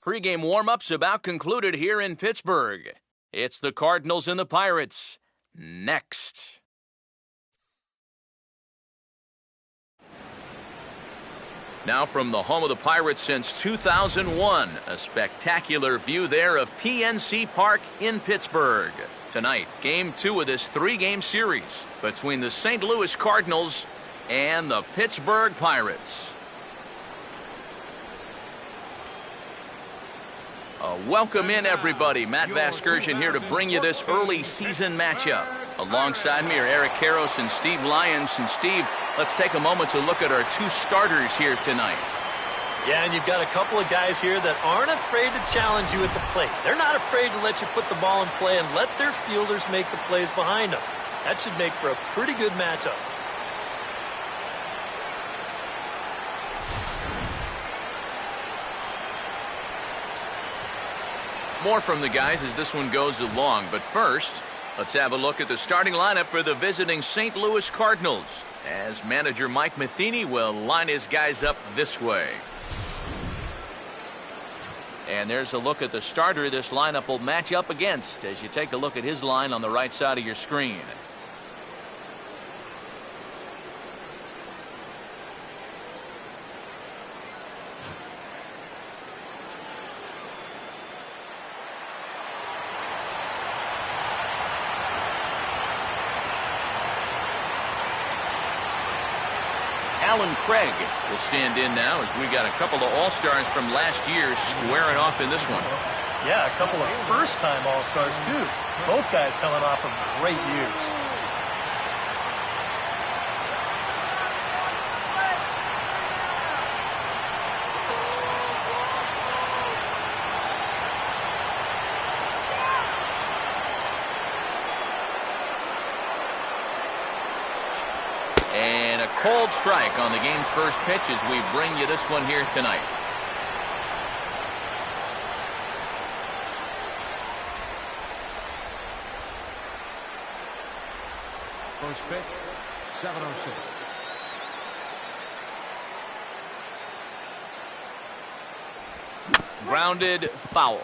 Pre-game warm-ups about concluded here in Pittsburgh. It's the Cardinals and the Pirates. Next. Now from the home of the Pirates since 2001, a spectacular view there of PNC Park in Pittsburgh. Tonight, Game 2 of this 3-game series between the St. Louis Cardinals and the Pittsburgh Pirates. Welcome in, everybody. Matt Vasgersian here to bring you this early season matchup. Alongside me are Eric Karros and Steve Lyons. And Steve, let's take a moment to look at our two starters here tonight. Yeah, and you've got a couple of guys here that aren't afraid to challenge you at the plate. They're not afraid to let you put the ball in play and let their fielders make the plays behind them. That should make for a pretty good matchup. More from the guys as this one goes along. But first, let's have a look at the starting lineup for the visiting St. Louis Cardinals, as manager Mike Matheny will line his guys up this way. And there's a look at the starter this lineup will match up against as you take a look at his line on the right side of your screen. Alan Craig will stand in now as we got a couple of All-Stars from last year squaring off in this one. Yeah, a couple of first-time All-Stars, too. Both guys coming off of great years. And a cold strike on the game's first pitch as we bring you this one here tonight. First pitch, 7:06. Grounded foul.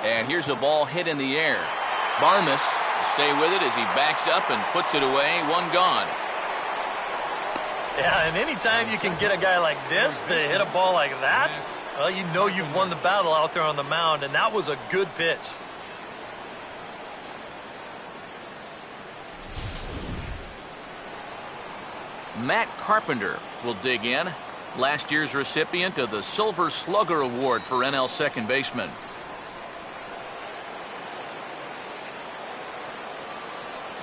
And here's a ball hit in the air. Barmes will stay with it as he backs up and puts it away. One gone. Yeah, and anytime you can get a guy like this to hit a ball like that, well, you know you've won the battle out there on the mound, and that was a good pitch. Matt Carpenter will dig in. Last year's recipient of the Silver Slugger Award for NL second baseman.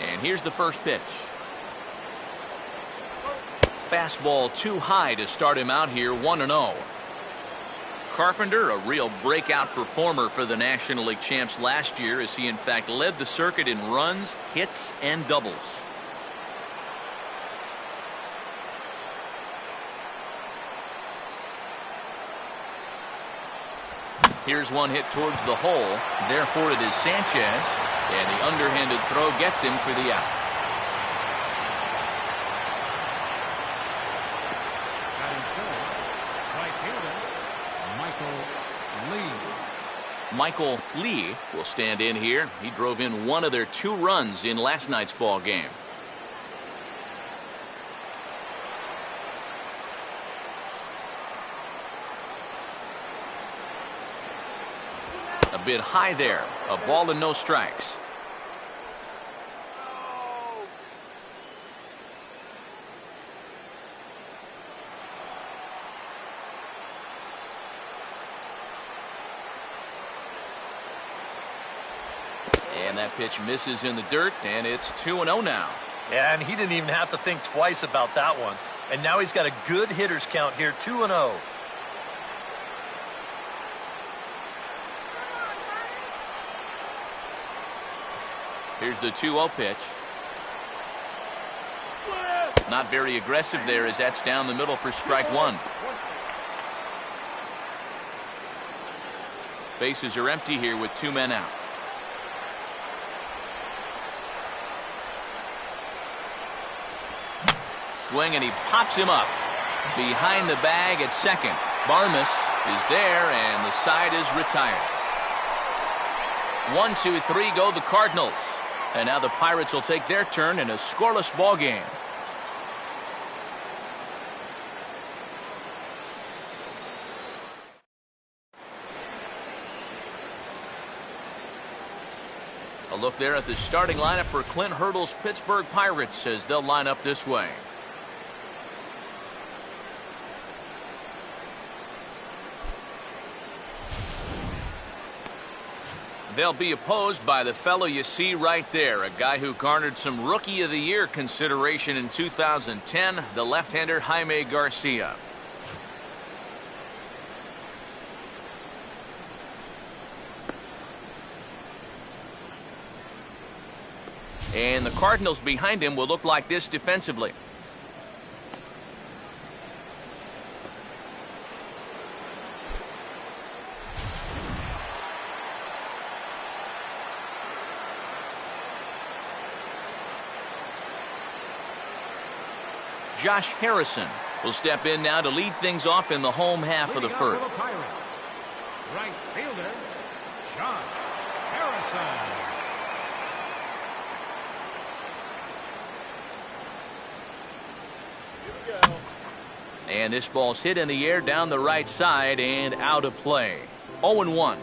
And here's the first pitch. Fastball too high to start him out here, 1-0. Carpenter, a real breakout performer for the National League champs last year, as he in fact led the circuit in runs, hits, and doubles. Here's one hit towards the hole. Therefore, it is Sanchez. And the underhanded throw gets him for the out. Michael Lee will stand in here. He drove in one of their 2 runs in last night's ball game. A bit high there. A ball and no strikes. And that pitch misses in the dirt, and it's 2-0 now. Yeah, and he didn't even have to think twice about that one. And now he's got a good hitters count here, 2-0. Here's the 2-0 pitch. Not very aggressive there as that's down the middle for strike one. Bases are empty here with 2 men out. Swing, and he pops him up. Behind the bag at second. Barmas is there, and the side is retired. 1, 2, 3 go the Cardinals. And now the Pirates will take their turn in a scoreless ball game. A look there at the starting lineup for Clint Hurdle's Pittsburgh Pirates as they'll line up this way. They'll be opposed by the fellow you see right there, a guy who garnered some Rookie of the Year consideration in 2010, the left-hander Jaime Garcia. And the Cardinals behind him will look like this defensively. Josh Harrison will step in now to lead things off in the home half of the first. Right fielder, Josh Harrison. And this ball's hit in the air down the right side and out of play. 0-1.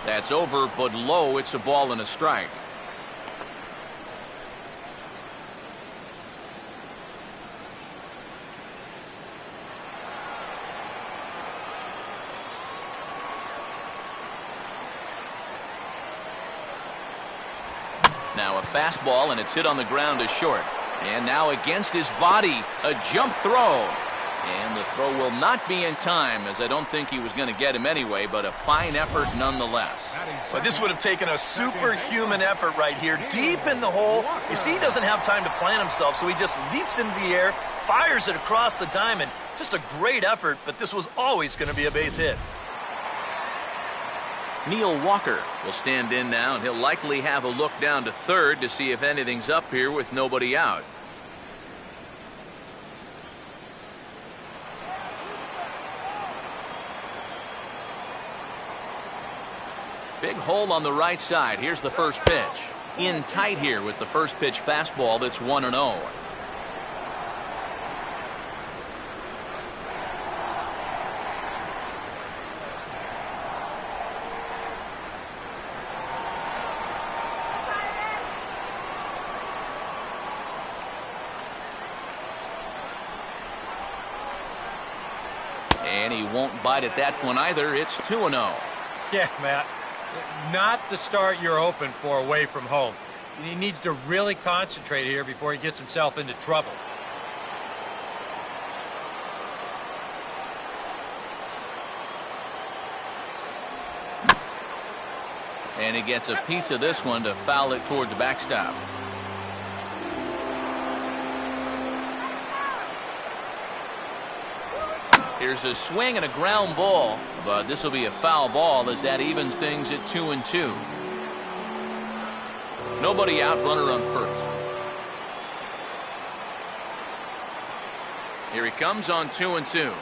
That's over, but low. It's a ball and a strike. Now a fastball, and it's hit on the ground to short. And now against his body, a jump throw. And the throw will not be in time, as I don't think he was going to get him anyway, but a fine effort nonetheless. But this would have taken a superhuman effort right here, deep in the hole. You see, he doesn't have time to plan himself, so he just leaps into the air, fires it across the diamond. Just a great effort, but this was always going to be a base hit. Neil Walker will stand in now, and he'll likely have a look down to third to see if anything's up here with nobody out. Big hole on the right side. Here's the first pitch. In tight here with the first pitch fastball that's 1-0. And he won't bite at that one either. It's 2-0. Yeah, Matt. Not the start you're hoping for away from home. He needs to really concentrate here before he gets himself into trouble. And he gets a piece of this one to foul it toward the backstop. Here's a swing and a ground ball, but this will be a foul ball as that evens things at 2-2. Nobody out, runner on first. Here he comes on 2-2.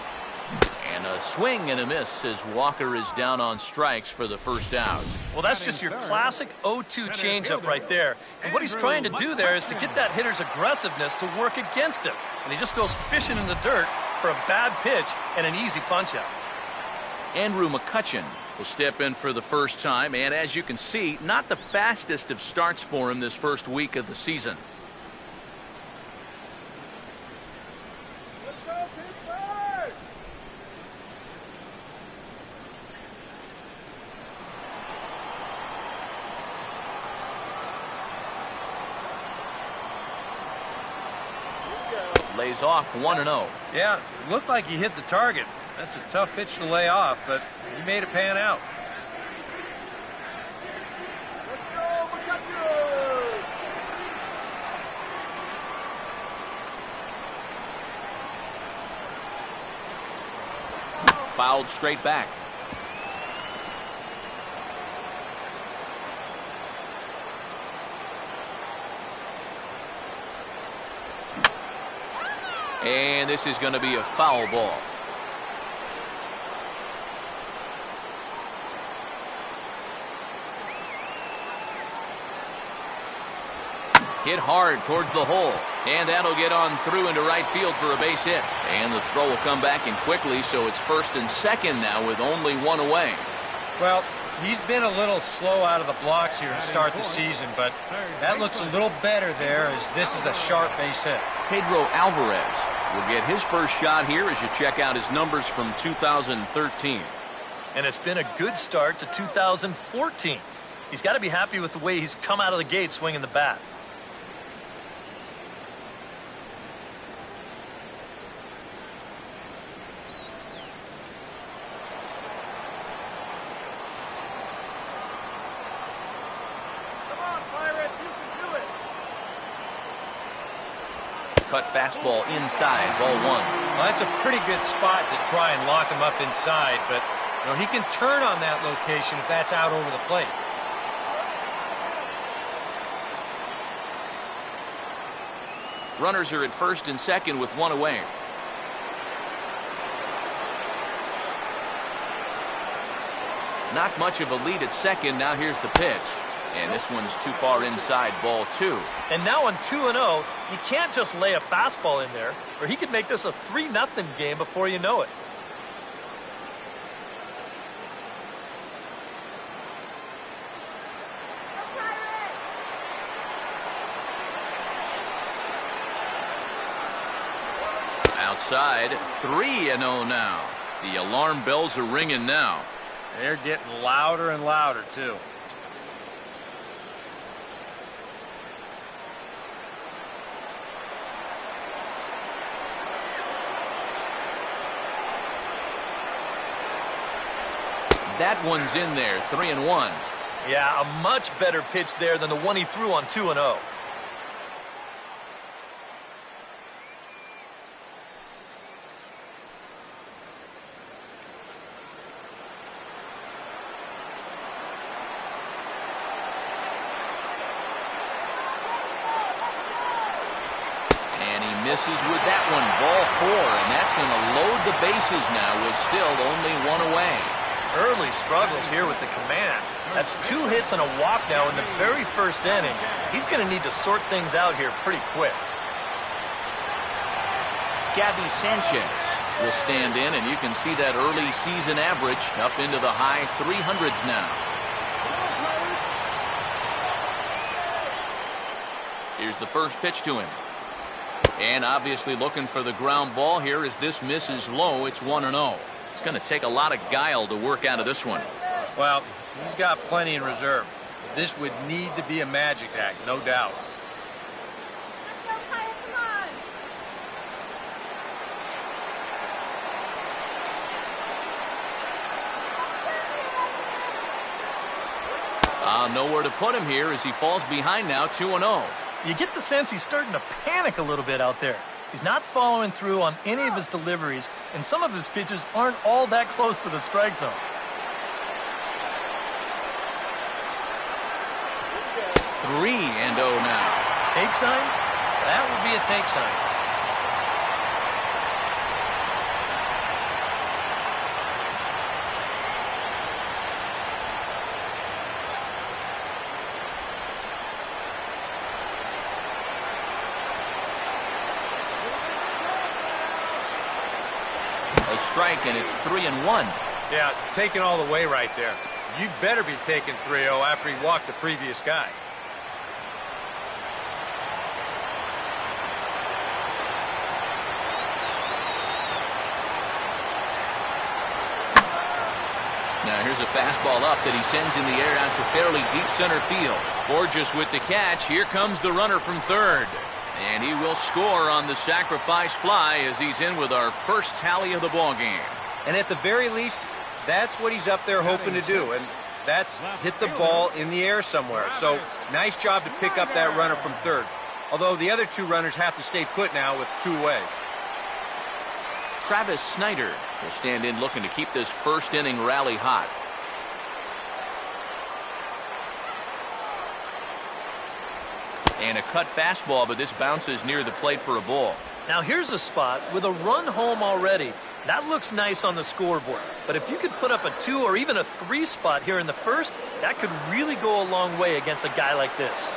And a swing and a miss as Walker is down on strikes for the first out. Well, that's just your classic 0-2 changeup right there. And what he's trying to do there is to get that hitter's aggressiveness to work against him. And he just goes fishing in the dirt for a bad pitch and an easy punch-out. Andrew Mccutchen will step in for the first time, and as you can see, not the fastest of starts for him this first week of the season. Lays off 1-0. Yeah, it looked like he hit the target. That's a tough pitch to lay off, but he made it pan out. fouled straight back. And this is going to be a foul ball. Hit hard towards the hole. And that'll get on through into right field for a base hit. And the throw will come back in quickly, so it's first and second now with only one away. Well, he's been a little slow out of the blocks here to start the season, but that looks a little better there as this is a sharp base hit. Pedro Alvarez will get his first shot here as you check out his numbers from 2013. And it's been a good start to 2014. He's got to be happy with the way he's come out of the gate swinging the bat. Cut fastball inside, ball one. Well, that's a pretty good spot to try and lock him up inside, but he can turn on that location if that's out over the plate. Runners are at first and second with one away. Not much of a lead at second. Now here's the pitch. And this one's too far inside, ball two. And now on 2-0, you can't just lay a fastball in there, or he could make this a 3-0 game before you know it. Outside, 3-0 now. The alarm bells are ringing now. They're getting louder and louder, too. That one's in there, 3-1. Yeah, a much better pitch there than the one he threw on 2-0. Misses with that one, ball four, and that's going to load the bases now with still only one away. Early struggles here with the command. That's 2 hits and a walk now in the very first inning. He's going to need to sort things out here pretty quick. Gabby Sanchez will stand in, and you can see that early season average up into the high 300s now. Here's the first pitch to him. And obviously looking for the ground ball here as this misses low. It's 1-0. It's going to take a lot of guile to work out of this one. Well, he's got plenty in reserve. This would need to be a magic act, no doubt. Nowhere to put him here as he falls behind now, 2-0. You get the sense he's starting to panic a little bit out there. He's not following through on any of his deliveries, and some of his pitches aren't all that close to the strike zone. 3-0 now. Take sign? That would be a take sign. Strike, and it's 3-1. Yeah, taking all the way right there. You'd better be taking 3-0 after he walked the previous guy. Now here's a fastball up that he sends in the air out to fairly deep center field. Borges with the catch. Here comes the runner from third. And he will score on the sacrifice fly as he's in with our first tally of the ball game. And at the very least, that's what he's up there hoping to do. And that's hit the ball in the air somewhere. So nice job to pick up that runner from third. Although the other two runners have to stay put now with 2 away. Travis Snyder will stand in looking to keep this first inning rally hot. And a cut fastball, but this bounces near the plate for a ball. Now here's a spot with a run home already. That looks nice on the scoreboard. But if you could put up a 2 or even a 3 spot here in the first, that could really go a long way against a guy like this.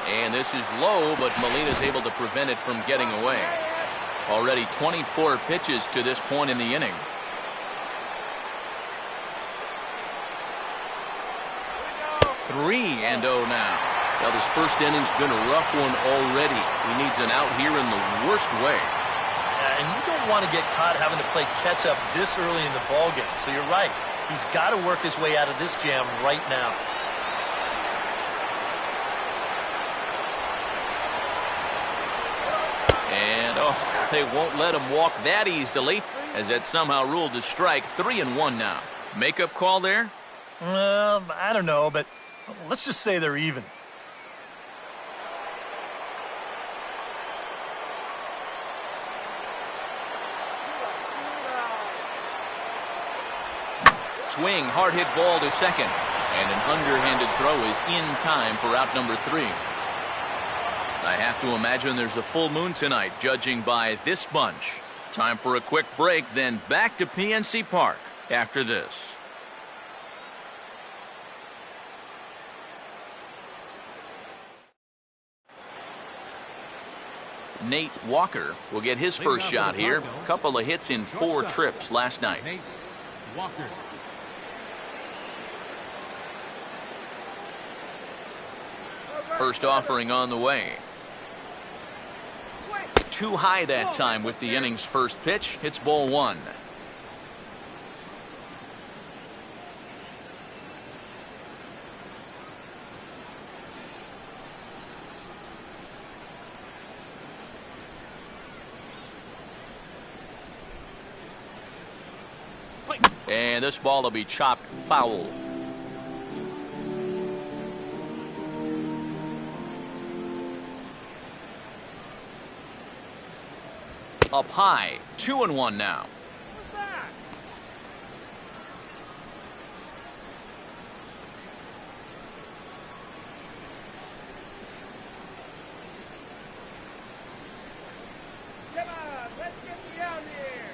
And this is low, but Molina's able to prevent it from getting away. Already 24 pitches to this point in the inning. Three and 0 now. Well, this first inning's been a rough one already. He needs an out here in the worst way. And you don't want to get caught having to play catch up this early in the ballgame. So you're right. He's got to work his way out of this jam right now. And they won't let him walk that easily, as that's somehow ruled a strike. 3-1 now. Makeup call there? I don't know, but let's just say they're even. Swing, hard hit ball to second. And an underhanded throw is in time for out number 3. I have to imagine there's a full moon tonight, judging by this bunch. Time for a quick break, then back to PNC Park after this. Nate Walker will get his first shot here. Couple of hits in 4 trips last night. Nate Walker. First offering on the way. Too high that time with the inning's first pitch. It's ball 1. And this ball will be chopped foul. Up high, 2-1 now. Come on, let's get me out here.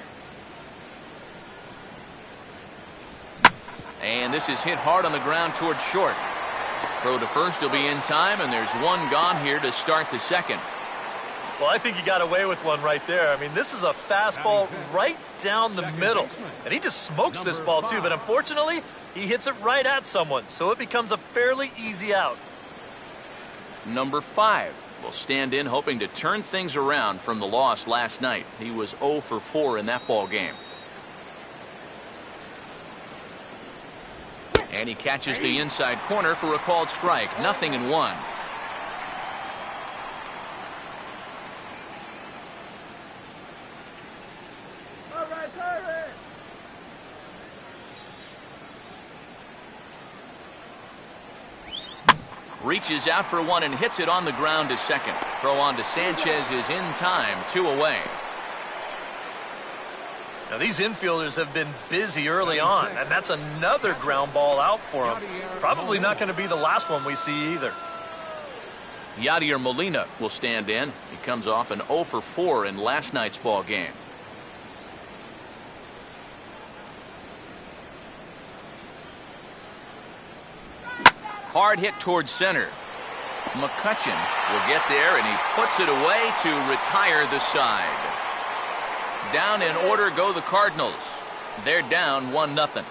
And this is hit hard on the ground towards short. Throw to first will be in time, and there's one gone here to start the second. Well, I think he got away with one right there. I mean, this is a fastball right down the middle. And he just smokes this ball, too. But unfortunately, he hits it right at someone. So it becomes a fairly easy out. Number 5 will stand in, hoping to turn things around from the loss last night. He was 0 for 4 in that ball game. And he catches the inside corner for a called strike. 0-1. Reaches out for one and hits it on the ground to second. Throw on to Sanchez is in time. 2 away. Now, these infielders have been busy early on, and that's another ground ball out for them. Probably not going to be the last one we see either. Yadier Molina will stand in. He comes off an 0 for 4 in last night's ball game. Hard hit towards center. Mccutchen will get there, and he puts it away to retire the side. Down in order go the Cardinals. They're down 1-0.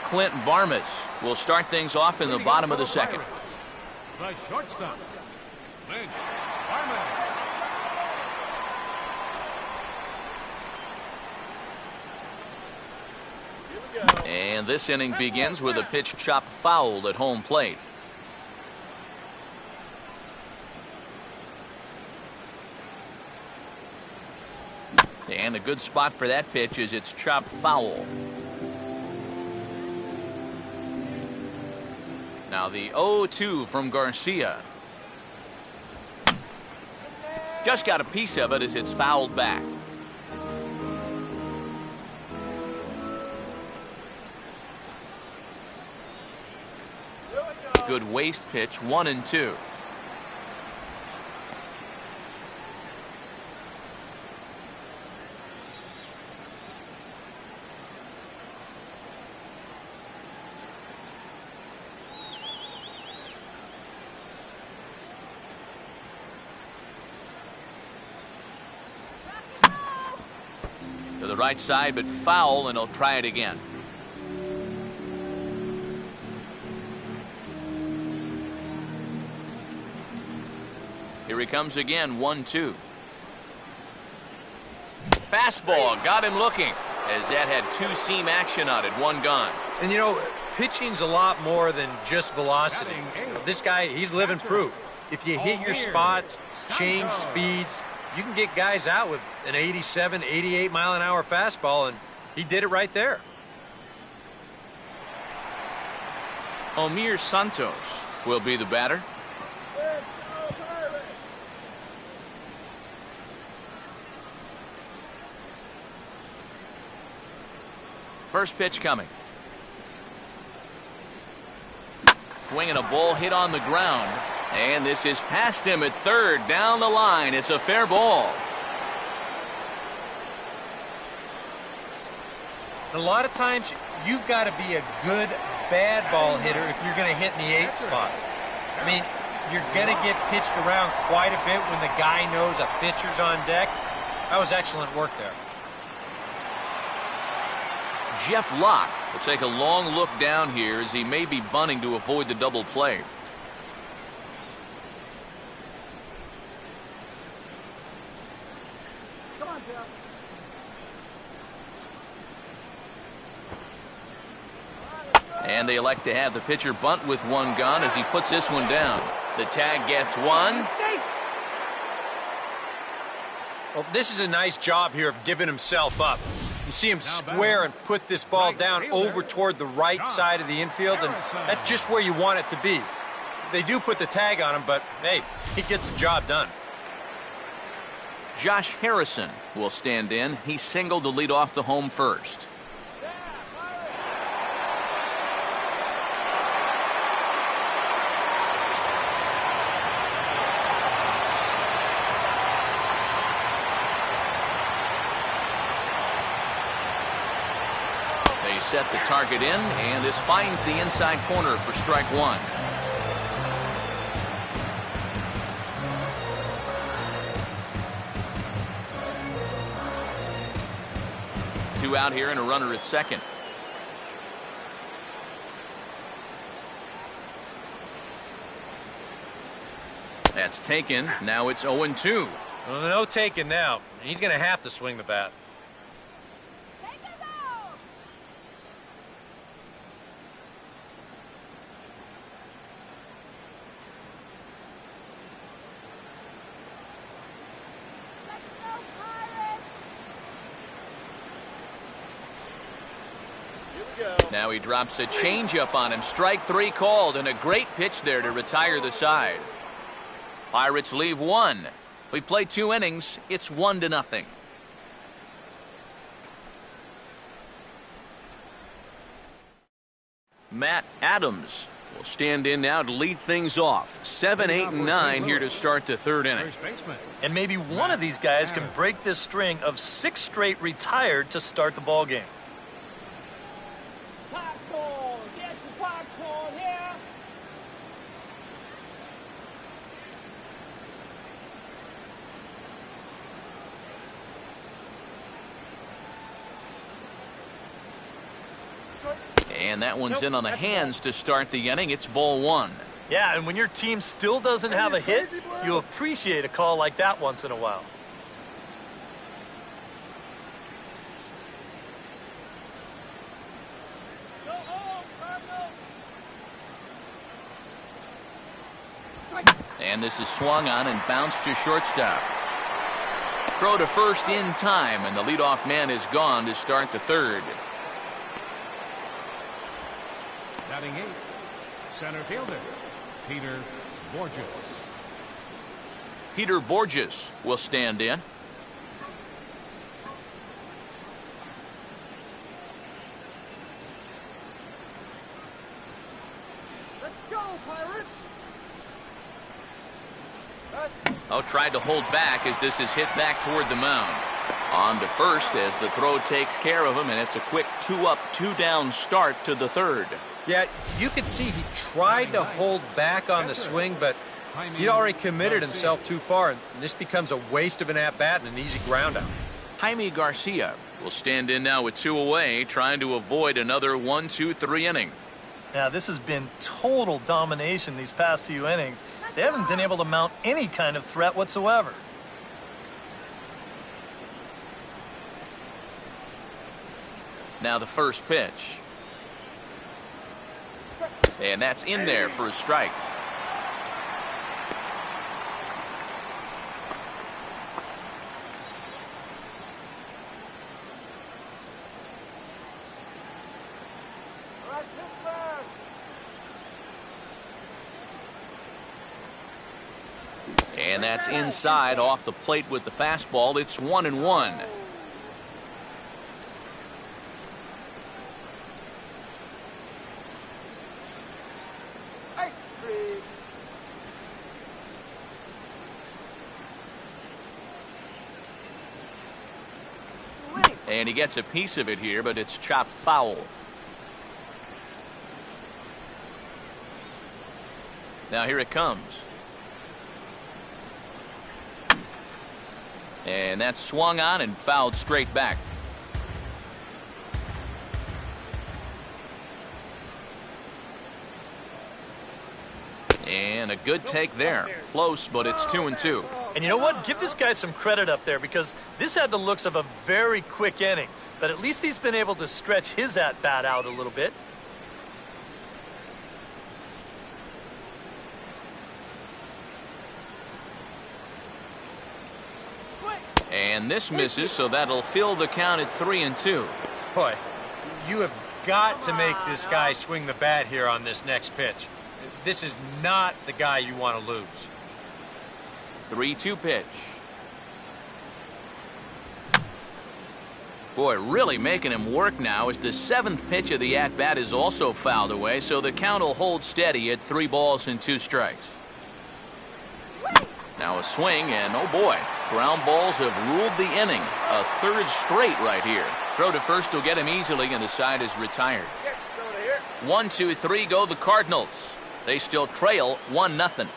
Clint Barmas will start things off in the bottom of the second. The shortstop, Clint Barmas. And this inning begins with a pitch chopped foul at home plate. And a good spot for that pitch is it's chopped foul. Now the 0-2 from Garcia. Just got a piece of it as it's fouled back. Good waist pitch, 1-2. To the right side, but foul, and he'll try it again. Here he comes again, 1-2. Fastball, got him looking, as that had two-seam action on it, one gone. And, you know, pitching's a lot more than just velocity. This guy, he's living proof. If you hit your spots, change speeds, you can get guys out with an 87, 88 mile-an-hour fastball, and he did it right there. Omir Santos will be the batter. First pitch coming. Swinging a ball hit on the ground. And this is past him at third. Down the line. It's a fair ball. A lot of times, you've got to be a good bad ball hitter if you're going to hit in the 8th spot. I mean, you're going to get pitched around quite a bit when the guy knows a pitcher's on deck. That was excellent work there. Jeff Locke will take a long look down here as he may be bunting to avoid the double play. Come on, Jeff. And they elect to have the pitcher bunt with one gone as he puts this one down. The tag gets one. Well, this is a nice job here of giving himself up. You see him square and put this ball down over toward the right side of the infield, and that's just where you want it to be. They do put the tag on him, but, hey, he gets the job done. Josh Harrison will stand in. He singled to lead off the home first. Set the target in, and this finds the inside corner for strike one. Two out here and a runner at second. That's taken. Now it's 0-2. Well, no taking now. He's going to have to swing the bat. Now he drops a changeup on him. Strike three called, and a great pitch there to retire the side. Pirates leave one. We play 2 innings. It's 1-0. Matt Adams will stand in now to lead things off. 7, 8, and 9 here to start the 3rd inning. And maybe one of these guys can break this string of 6 straight retired to start the ball game. And that one's in on the hands to start the inning. It's ball 1. Yeah, and when your team still doesn't have a hit, you appreciate a call like that once in a while. And this is swung on and bounced to shortstop. Throw to first in time, and the leadoff man is gone to start the 3rd. Batting 8, center fielder, Peter Borges. Peter Borges will stand in. Let's go, Pirates! Oh, tried to hold back as this is hit back toward the mound. On to first as the throw takes care of him, and it's a quick 2-up, 2-down start to the third. Yeah, you could see he tried to hold back on the swing, but he'd already committed himself too far, and this becomes a waste of an at-bat and an easy ground out. Jaime Garcia will stand in now with 2 away, trying to avoid another 1-2-3 inning. Now, this has been total domination these past few innings. They haven't been able to mount any kind of threat whatsoever. Now the first pitch. And that's in there for a strike. And that's inside off the plate with the fastball. It's 1-1. And he gets a piece of it here, but it's chopped foul. Now here it comes. And that's swung on and fouled straight back. And a good take there. Close, but it's 2-2. And you know what? Give this guy some credit up there, because this had the looks of a very quick inning. But at least he's been able to stretch his at-bat out a little bit. And this misses, so that'll fill the count at 3-2. Boy, you have got to make this guy swing the bat here on this next pitch. This is not the guy you want to lose. 3-2 pitch. Boy, really making him work now as the 7th pitch of the at-bat is also fouled away, so the count will hold steady at 3 balls and 2 strikes. Now a swing, and oh boy, ground balls have ruled the inning. A 3rd straight right here. Throw to first will get him easily, and the side is retired. 1-2-3 go the Cardinals. They still trail 1-0.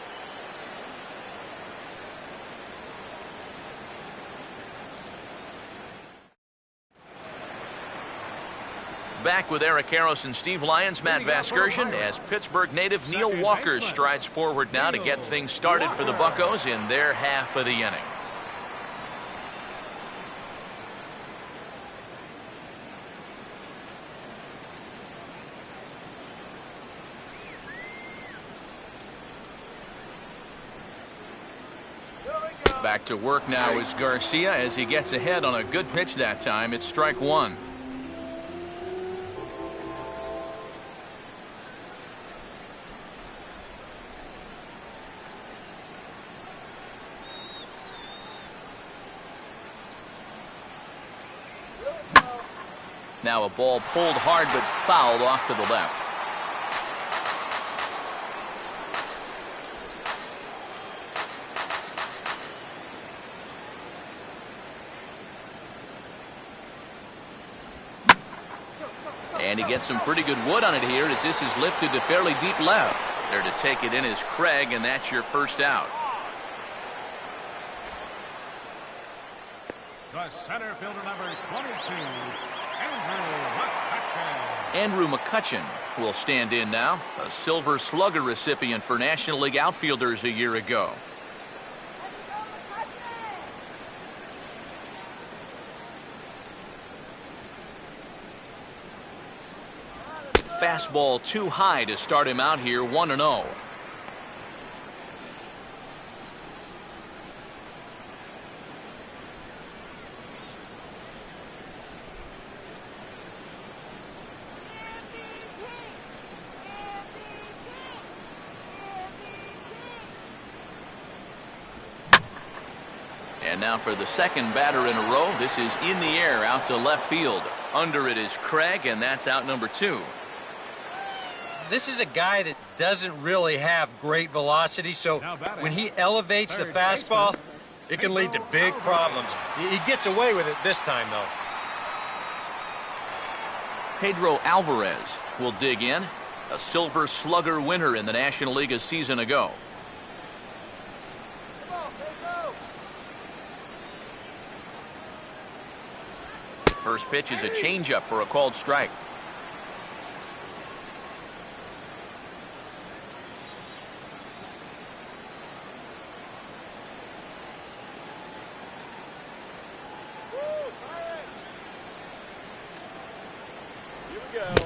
Back with Eric Harris and Steve Lyons, Matt Vasgersian, as Pittsburgh native Neil Walker strides forward now to get things started for the Buccos in their half of the inning. Back to work now is Garcia as he gets ahead on a good pitch that time. It's strike 1. Now a ball pulled hard but fouled off to the left. And he gets some pretty good wood on it here as this is lifted to fairly deep left. There to take it in is Craig, and that's your first out. The center fielder, number 22, Mccutchen. Andrew Mccutchen will stand in now, a Silver Slugger recipient for National League outfielders a year ago. Fastball too high to start him out here, 1-0. And now for the second batter in a row. This is in the air out to left field. Under it is Craig, and that's out number 2. This is a guy that doesn't really have great velocity, so when he elevates the fastball, it can lead to big problems. He gets away with it this time, though. Pedro Alvarez will dig in. A Silver Slugger winner in the National League a season ago. First pitch is a changeup for a called strike.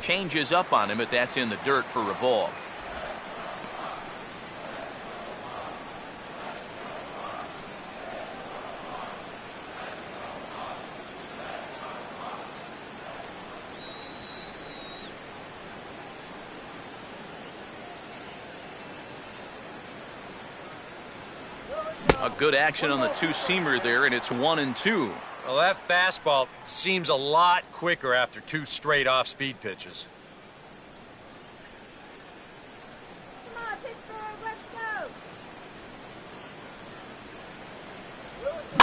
Changes up on him, but that's in the dirt for a ball. A good action on the two-seamer there, and it's 1-2. Well, that fastball seems a lot quicker after 2 straight off-speed pitches. Come on, Pittsburgh, let's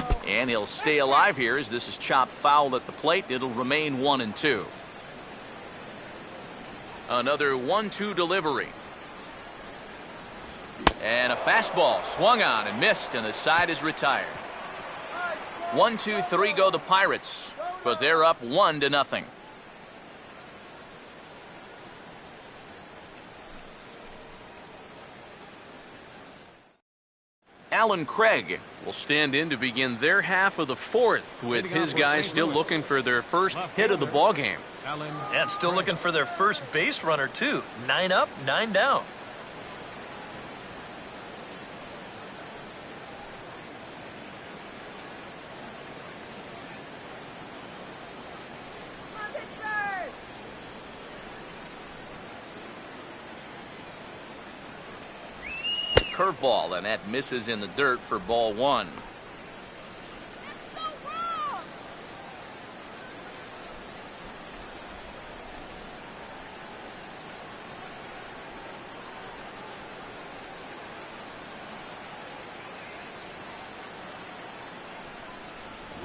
go. And he'll stay alive here as this is chopped foul at the plate. It'll remain 1-2. Another 1-2 delivery. And a fastball swung on and missed, and the side is retired. 1-2-3 go the Pirates, but they're up 1-0. Alan Craig will stand in to begin their half of the fourth, with his guys still looking for their first hit of the ballgame. And still looking for their first base runner, too. 9 up, 9 down. Curveball, and that misses in the dirt for ball 1.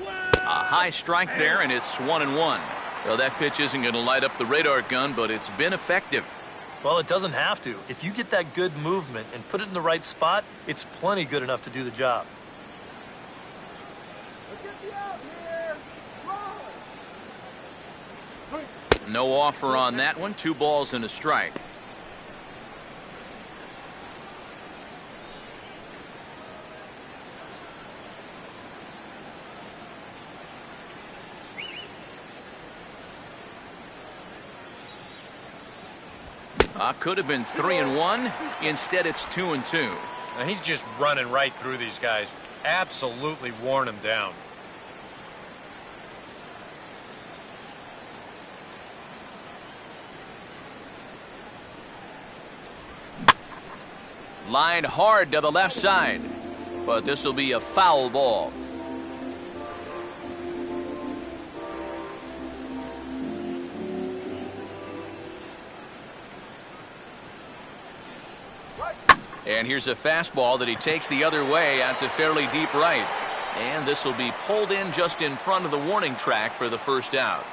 A high strike there, and it's 1-1. Well, that pitch isn't going to light up the radar gun, but it's been effective. Well, it doesn't have to. If you get that good movement and put it in the right spot, it's plenty good enough to do the job. No offer on that one. 2 balls and a strike. Could have been 3-1. Instead, it's 2-2. Now, he's just running right through these guys. Absolutely worn them down. Lined hard to the left side, but this will be a foul ball. And here's a fastball that he takes the other way out to fairly deep right. And this will be pulled in just in front of the warning track for the first out.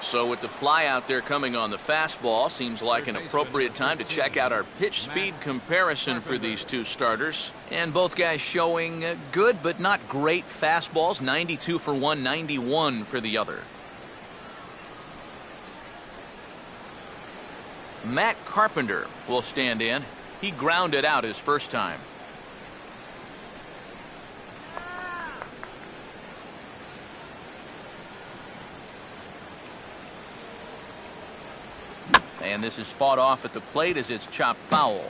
So with the fly out there coming on the fastball, seems like an appropriate time to check out our pitch speed comparison for these two starters. And both guys showing good but not great fastballs. 92 for one, 91 for the other. Matt Carpenter will stand in. He grounded out his first time. And this is fought off at the plate as it's chopped foul.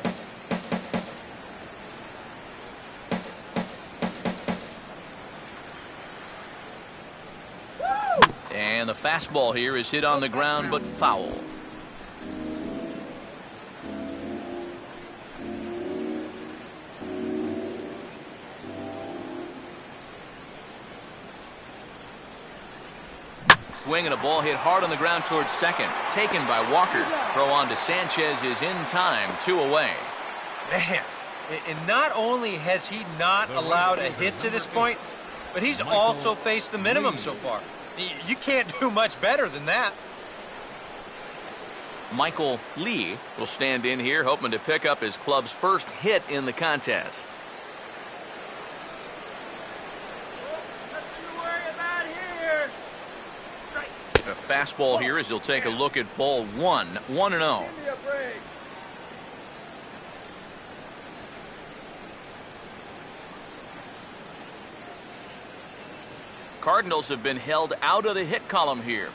And the fastball here is hit on the ground but foul. swing and a ball hit hard on the ground towards second. Taken by Walker. Throw on to Sanchez is in time. 2 away. Man, and not only has he not allowed a hit to this point, but he's also faced the minimum so far. You can't do much better than that. Michael Lee will stand in here, hoping to pick up his club's first hit in the contest. A fastball here as he'll take a look at ball 1. 1-0. Cardinals have been held out of the hit column here.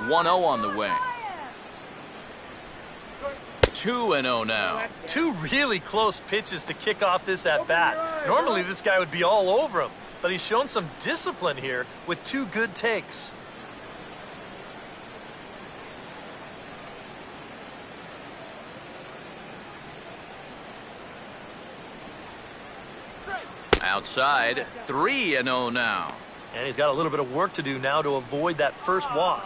1-0 on the way. 2-0 now. 2 really close pitches to kick off this at-bat. Normally this guy would be all over him, but he's shown some discipline here with 2 good takes. Outside, 3-0 now. And he's got a little bit of work to do now to avoid that first walk.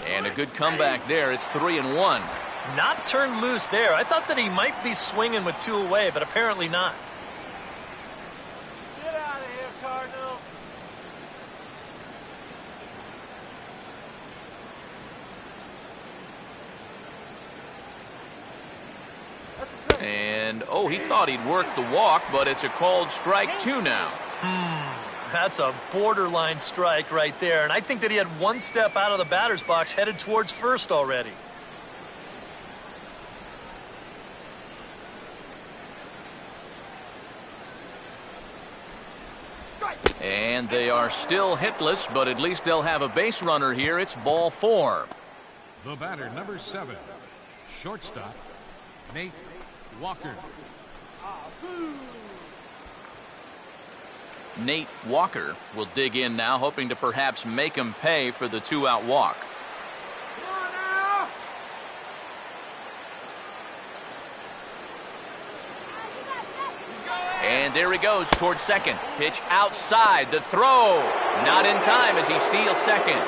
And a good comeback there. It's 3-1. Not turned loose there. I thought that he might be swinging with 2 away, but apparently not. Get out of here, Cardinals. And, oh, he thought he'd work the walk, but it's a called strike 2 now. That's a borderline strike right there. And I think that he had 1 step out of the batter's box headed towards first already. And they are still hitless, but at least they'll have a base runner here. It's ball 4. The batter, number 7, shortstop, Nate Walker. Nate Walker will dig in now, hoping to perhaps make him pay for the 2-out walk. And there he goes towards second. Pitch outside. The throw. Not in time as he steals second.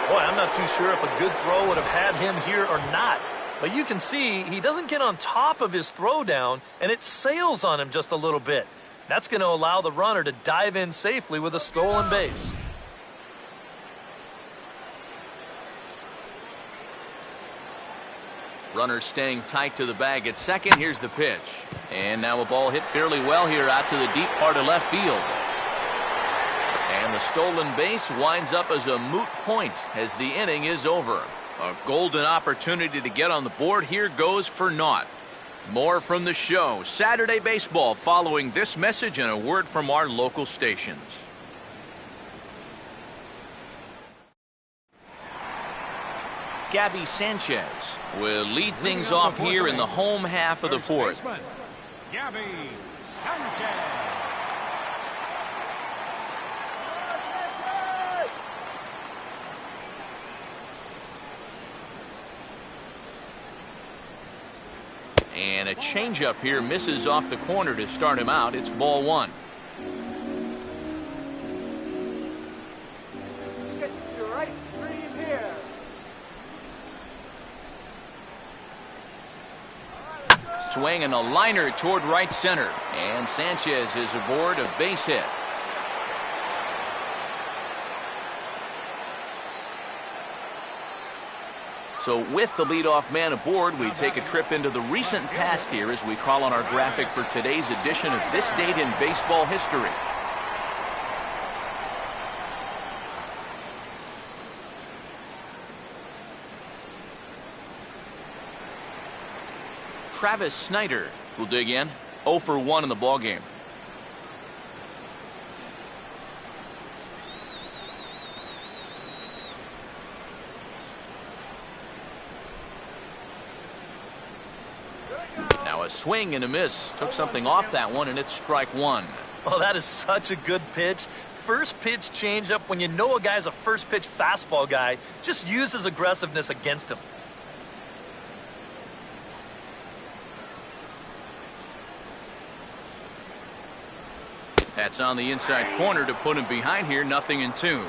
Boy, I'm not too sure if a good throw would have had him here or not. But you can see he doesn't get on top of his throw down, and it sails on him just a little bit. That's going to allow the runner to dive in safely with a stolen base. Runner staying tight to the bag at second. Here's the pitch. And now a ball hit fairly well here out to the deep part of left field. And the stolen base winds up as a moot point as the inning is over. A golden opportunity to get on the board here goes for naught. More from the show. Saturday Baseball following this message and a word from our local stations. Gabby Sanchez will lead things off here in the home half of the 4th. Gabby Sanchez. And a changeup here misses off the corner to start him out. It's ball 1. Get your right stream here. Swing and a liner toward right center. And Sanchez is aboard a base hit. So with the leadoff man aboard, we take a trip into the recent past here as we call on our graphic for today's edition of This Date in Baseball History. Travis Snyder will dig in. 0 for 1 in the ballgame. Now a swing and a miss. Took something off that one, and it's strike 1. Oh, that is such a good pitch. First pitch changeup. When you know a guy's a first pitch fastball guy, just use his aggressiveness against him. That's on the inside corner to put him behind here, 0-2.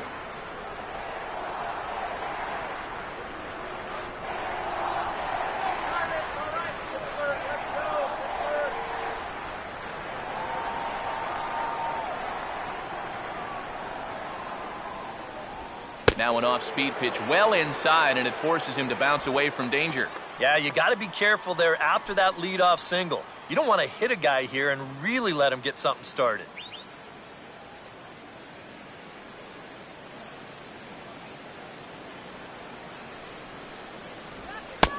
Now an off-speed pitch well inside, and it forces him to bounce away from danger. Yeah, you got to be careful there after that leadoff single. You don't want to hit a guy here and really let him get something started.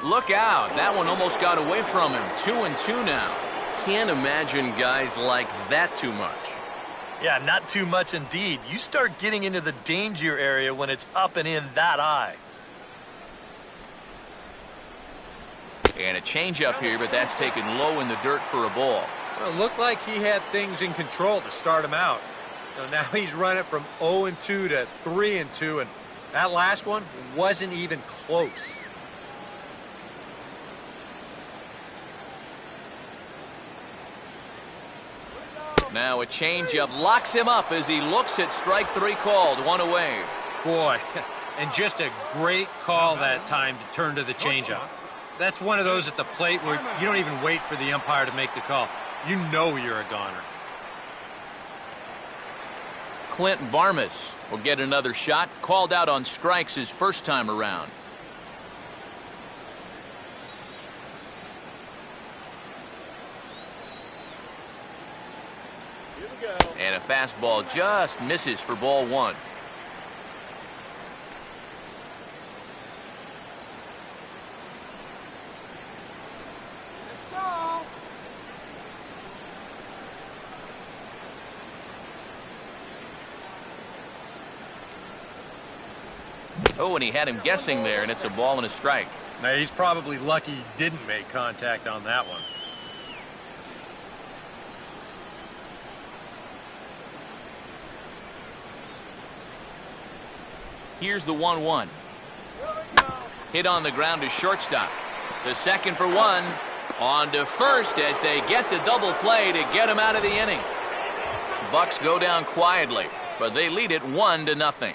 Look out. That one almost got away from him. 2-2 now. Can't imagine guys like that too much. Yeah, not too much indeed. You start getting into the danger area when it's up and in that high. And a changeup here, but that's taken low in the dirt for a ball. Well, it looked like he had things in control to start him out. Now he's running from 0-2 to 3-2, and that last one wasn't even close. Now a changeup locks him up as he looks at strike 3 called, 1 away. Boy, and just a great call that time to turn to the changeup. That's one of those at the plate where you don't even wait for the umpire to make the call. You know you're a goner. Clint Barmas will get another shot, called out on strikes his first time around. And a fastball just misses for ball 1. Oh, and he had him guessing there, and it's a ball and a strike. Now, he's probably lucky he didn't make contact on that one. Here's the 1-1. Hit on the ground to shortstop. The second for 1. On to first as they get the double play to get him out of the inning. Bucks go down quietly, but they lead it 1-0.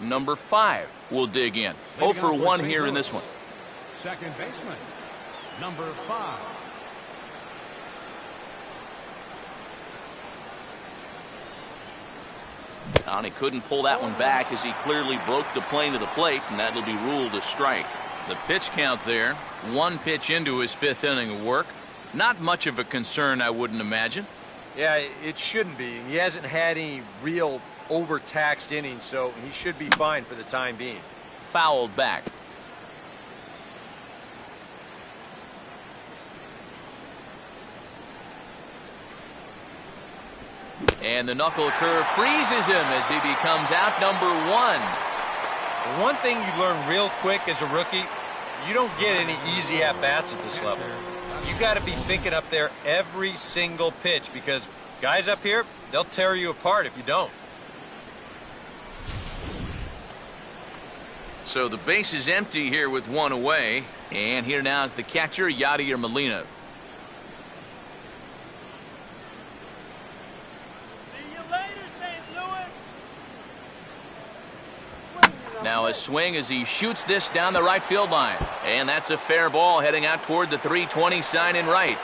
Number 5 will dig in. 0 for 1 here in this one. Second baseman, number 5. And he couldn't pull that one back as he clearly broke the plane of the plate, and that'll be ruled a strike. The pitch count there, 1 pitch into his 5th inning of work. Not much of a concern, I wouldn't imagine. Yeah, it shouldn't be. He hasn't had any real overtaxed innings, so he should be fine for the time being. Fouled back. And the knuckle curve freezes him as he becomes out number 1. The one thing you learn real quick as a rookie, you don't get any easy at-bats at this level. You got to be thinking up there every single pitch, because guys up here, they'll tear you apart if you don't. So the base is empty here with 1 away. And here now is the catcher, Yadier Molina. Now a swing as he shoots this down the right field line. And that's a fair ball heading out toward the 320 sign in right.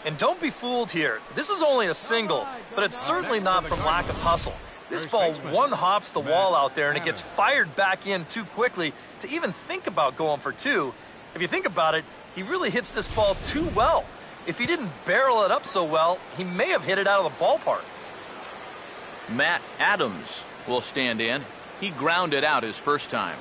And don't be fooled here. This is only a single, but it's certainly not from lack of hustle. This ball one-hops the wall out there, and it gets fired back in too quickly to even think about going for 2. If you think about it, he really hits this ball too well. If he didn't barrel it up so well, he may have hit it out of the ballpark. Matt Adams will stand in. He grounded out his first time.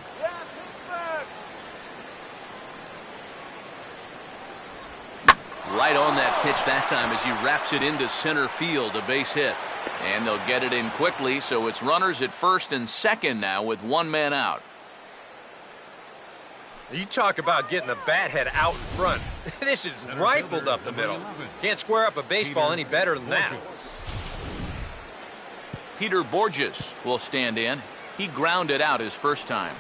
Right on that pitch that time as he wraps it into center field, a base hit. And they'll get it in quickly, so it's runners at first and second now with 1 man out. You talk about getting the bat head out in front. This is rifled up the middle. Can't square up a baseball any better than that. Peter Borges will stand in. He grounded out his first time.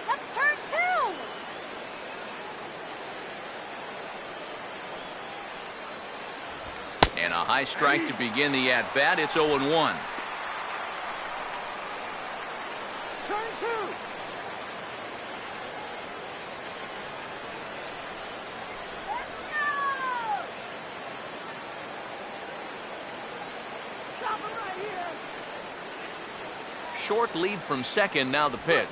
That's turn 2. And a high strike to begin the at-bat. It's 0-1. Turn 2. Short lead from second, now the pitch.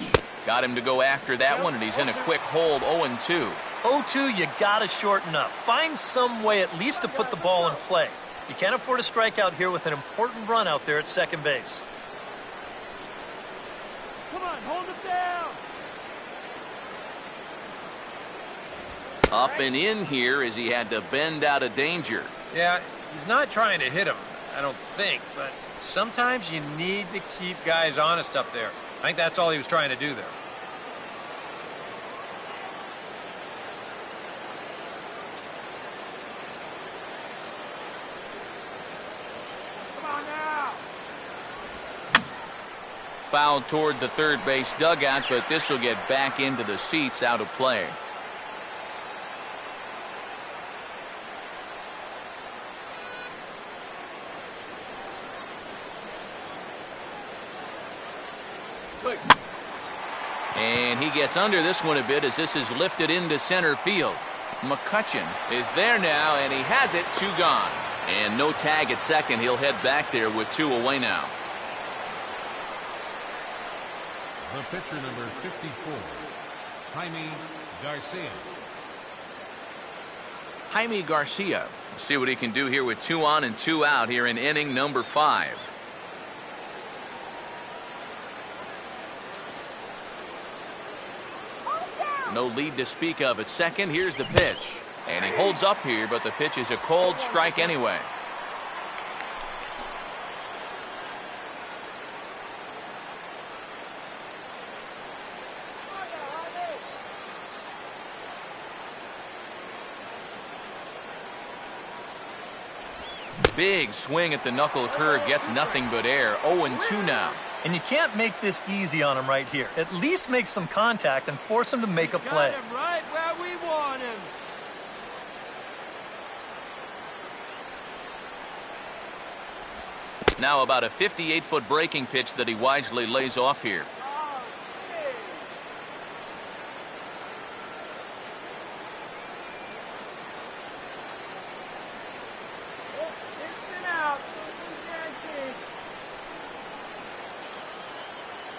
Got him to go after that one, and he's in a quick hold, 0-2. 0-2, you got to shorten up. Find some way at least to put the ball in play. You can't afford a strikeout here with an important run out there at second base. Come on, hold it down. Up and in here as he had to bend out of danger. Yeah, he's not trying to hit him, I don't think, but sometimes you need to keep guys honest up there. I think that's all he was trying to do there. Come on now. Fouled toward the third base dugout, but this will get back into the seats, out of play. And he gets under this one a bit as this is lifted into center field. Mccutchen is there now, and he has it, 2 gone. And no tag at second. He'll head back there with 2 away now. The pitcher, number 54, Jaime Garcia. Jaime Garcia. See what he can do here with 2 on and 2 out here in inning number 5. No lead to speak of at second. Here's the pitch. And he holds up here, but the pitch is a cold strike anyway. Big swing at the knuckle curve, gets nothing but air. 0-2 now. And you can't make this easy on him right here. At least make some contact and force him to make a play. Got him right where we want him. Now about a 58-foot breaking pitch that he wisely lays off here.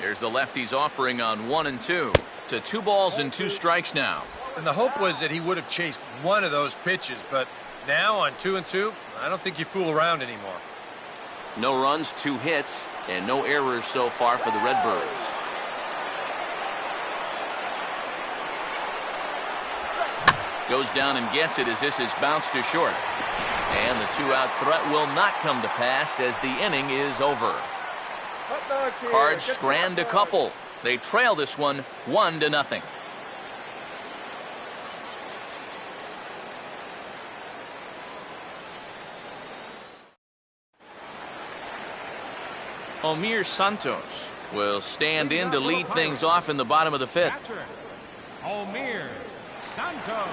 Here's the lefty's offering on 1 and 2 to 2 balls and 2 strikes now. And the hope was that he would have chased one of those pitches, but now on 2 and 2, I don't think you fool around anymore. No runs, 2 hits, and no errors so far for the Redbirds. Goes down and gets it as this is bounced to short. And the 2-out threat will not come to pass as the inning is over. Cards strand a couple. They trail this one 1-0. Omir Santos will stand in to lead things off in the bottom of the 5th. Catcher, Omir Santos.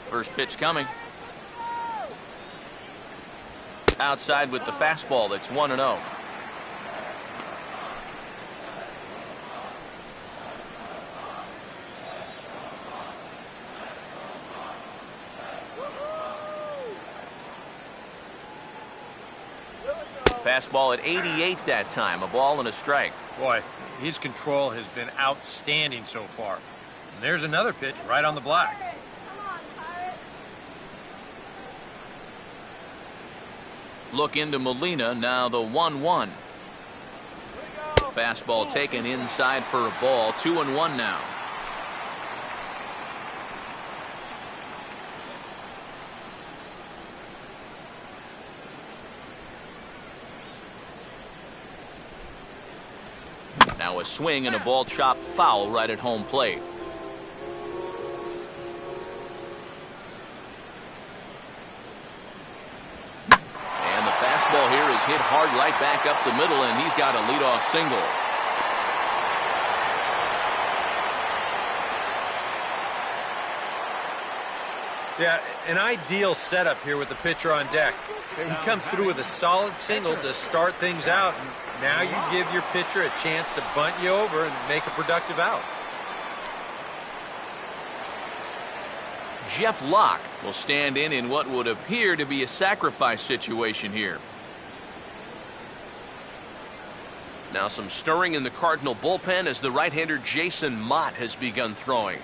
First pitch coming. Outside with the fastball. That's 1-0. Fastball at 88 that time. A ball and a strike. Boy, his control has been outstanding so far. And there's another pitch right on the black. Look into Molina, now the 1-1. Fastball taken inside for a ball. 2-1 now. Now a swing and a ball chopped foul right at home plate. fastball here is hit hard right back up the middle, and he's got a leadoff single. Yeah, an ideal setup here with the pitcher on deck. He comes through with a solid single to start things out, and now you give your pitcher a chance to bunt you over and make a productive out. Jeff Locke will stand in what would appear to be a sacrifice situation here. Now some stirring in the Cardinal bullpen as the right-hander Jason Mott has begun throwing.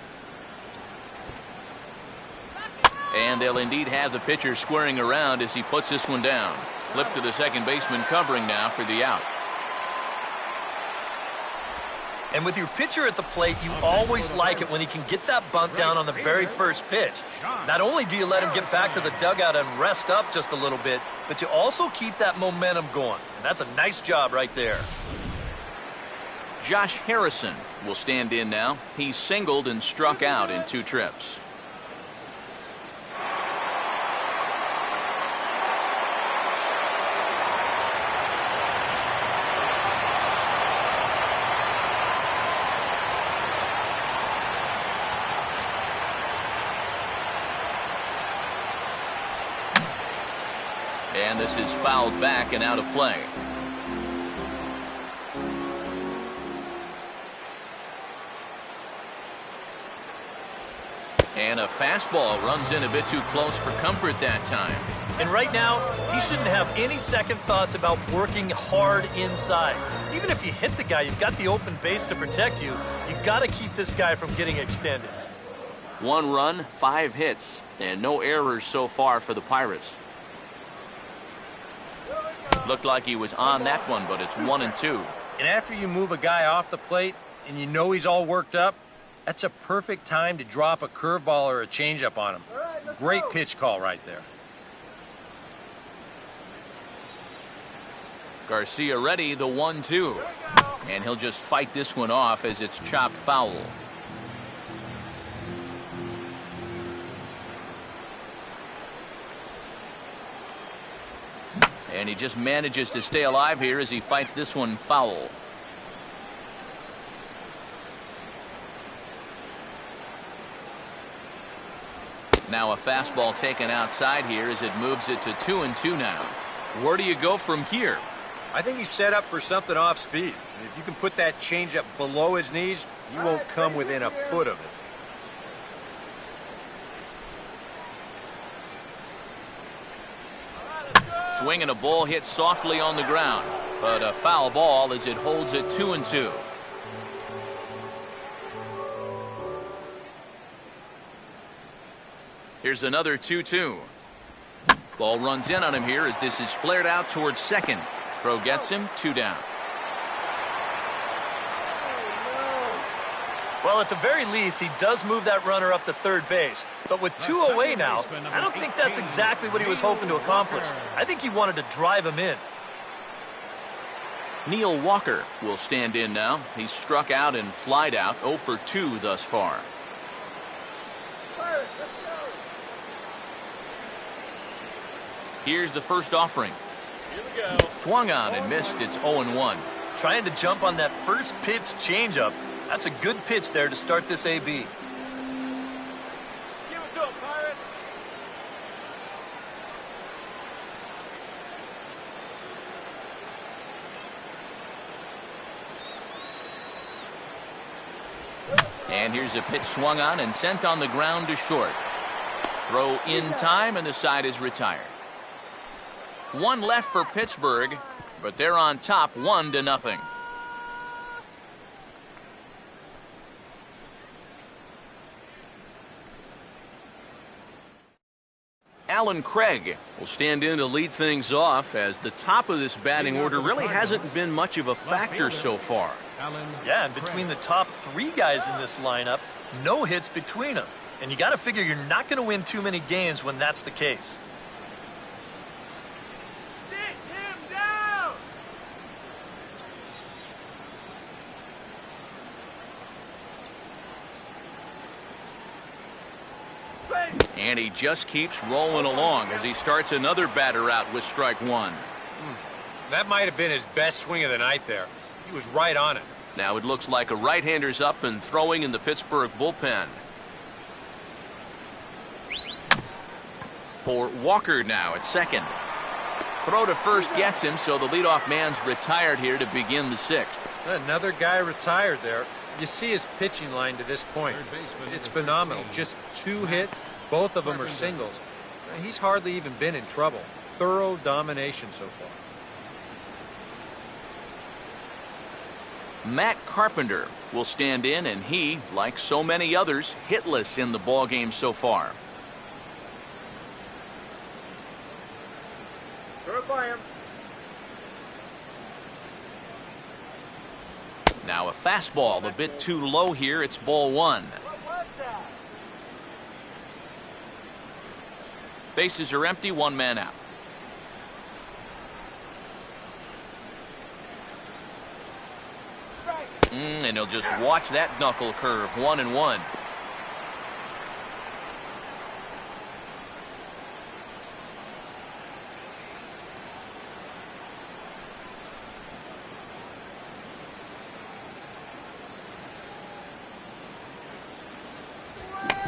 And they'll indeed have the pitcher squaring around as he puts this one down. Flip to the second baseman covering now for the out. And with your pitcher at the plate, you always like it when he can get that bunt down on the very first pitch. Not only do you let him get back to the dugout and rest up just a little bit, but you also keep that momentum going. And that's a nice job right there. Josh Harrison will stand in now. He's singled and struck out in 2 trips. And this is fouled back and out of play. And a fastball runs in a bit too close for comfort that time. And right now, he shouldn't have any second thoughts about working hard inside. Even if you hit the guy, you've got the open base to protect you. You've got to keep this guy from getting extended. 1 run, 5 hits, and no errors so far for the Pirates. Looked like he was on that one, but it's 1-2. And after you move a guy off the plate and you know he's all worked up, that's a perfect time to drop a curveball or a changeup on him. Great pitch call right there. Garcia ready, the 1-2. And he'll just fight this one off as it's chopped foul. And he just manages to stay alive here as he fights this one foul. Now a fastball taken outside here as it moves it to 2-2 now. Where do you go from here? I think he's set up for something off speed. If you can put that changeup below his knees, you won't come within a foot of it. Swing and a ball hit softly on the ground, but a foul ball as it holds it 2-2. Here's another 2-2. Ball runs in on him here as this is flared out towards second. Throw gets him, 2 down. Well, at the very least, he does move that runner up to third base. But with 2 away now, I don't think that's exactly what he was hoping to accomplish. I think he wanted to drive him in. Neil Walker will stand in now. He's struck out and flied out, 0 for 2 thus far. Here's the first offering. Swung on and missed. It's 0-1. Trying to jump on that first pitch changeup. That's a good pitch there to start this AB. Give it to him, Pirates. And here's a pitch swung on and sent on the ground to short. Throw in time and the side is retired. 1 left for Pittsburgh, but they're on top 1-0. Alan Craig will stand in to lead things off as the top of this batting order really hasn't been much of a factor so far. Yeah, and between the top 3 guys in this lineup, no hits between them. And you got to figure you're not going to win too many games when that's the case. Sit him down. And he just keeps rolling along as he starts another batter out with strike 1. That might have been his best swing of the night there. He was right on it. Now it looks like a right-hander's up and throwing in the Pittsburgh bullpen. For Walker now at second. Throw to first gets him, so the leadoff man's retired here to begin the sixth. Another guy retired there. You see his pitching line to this point. It's phenomenal. Just 2 hits. Both of them are singles. He's hardly even been in trouble. Thorough domination so far. Matt Carpenter will stand in, and he, like so many others, hitless in the ballgame so far. Throw it by him. Now a fastball, a bit too low here. It's ball 1. What was that? Bases are empty, 1 man out. And he'll just watch that knuckle curve. 1-1.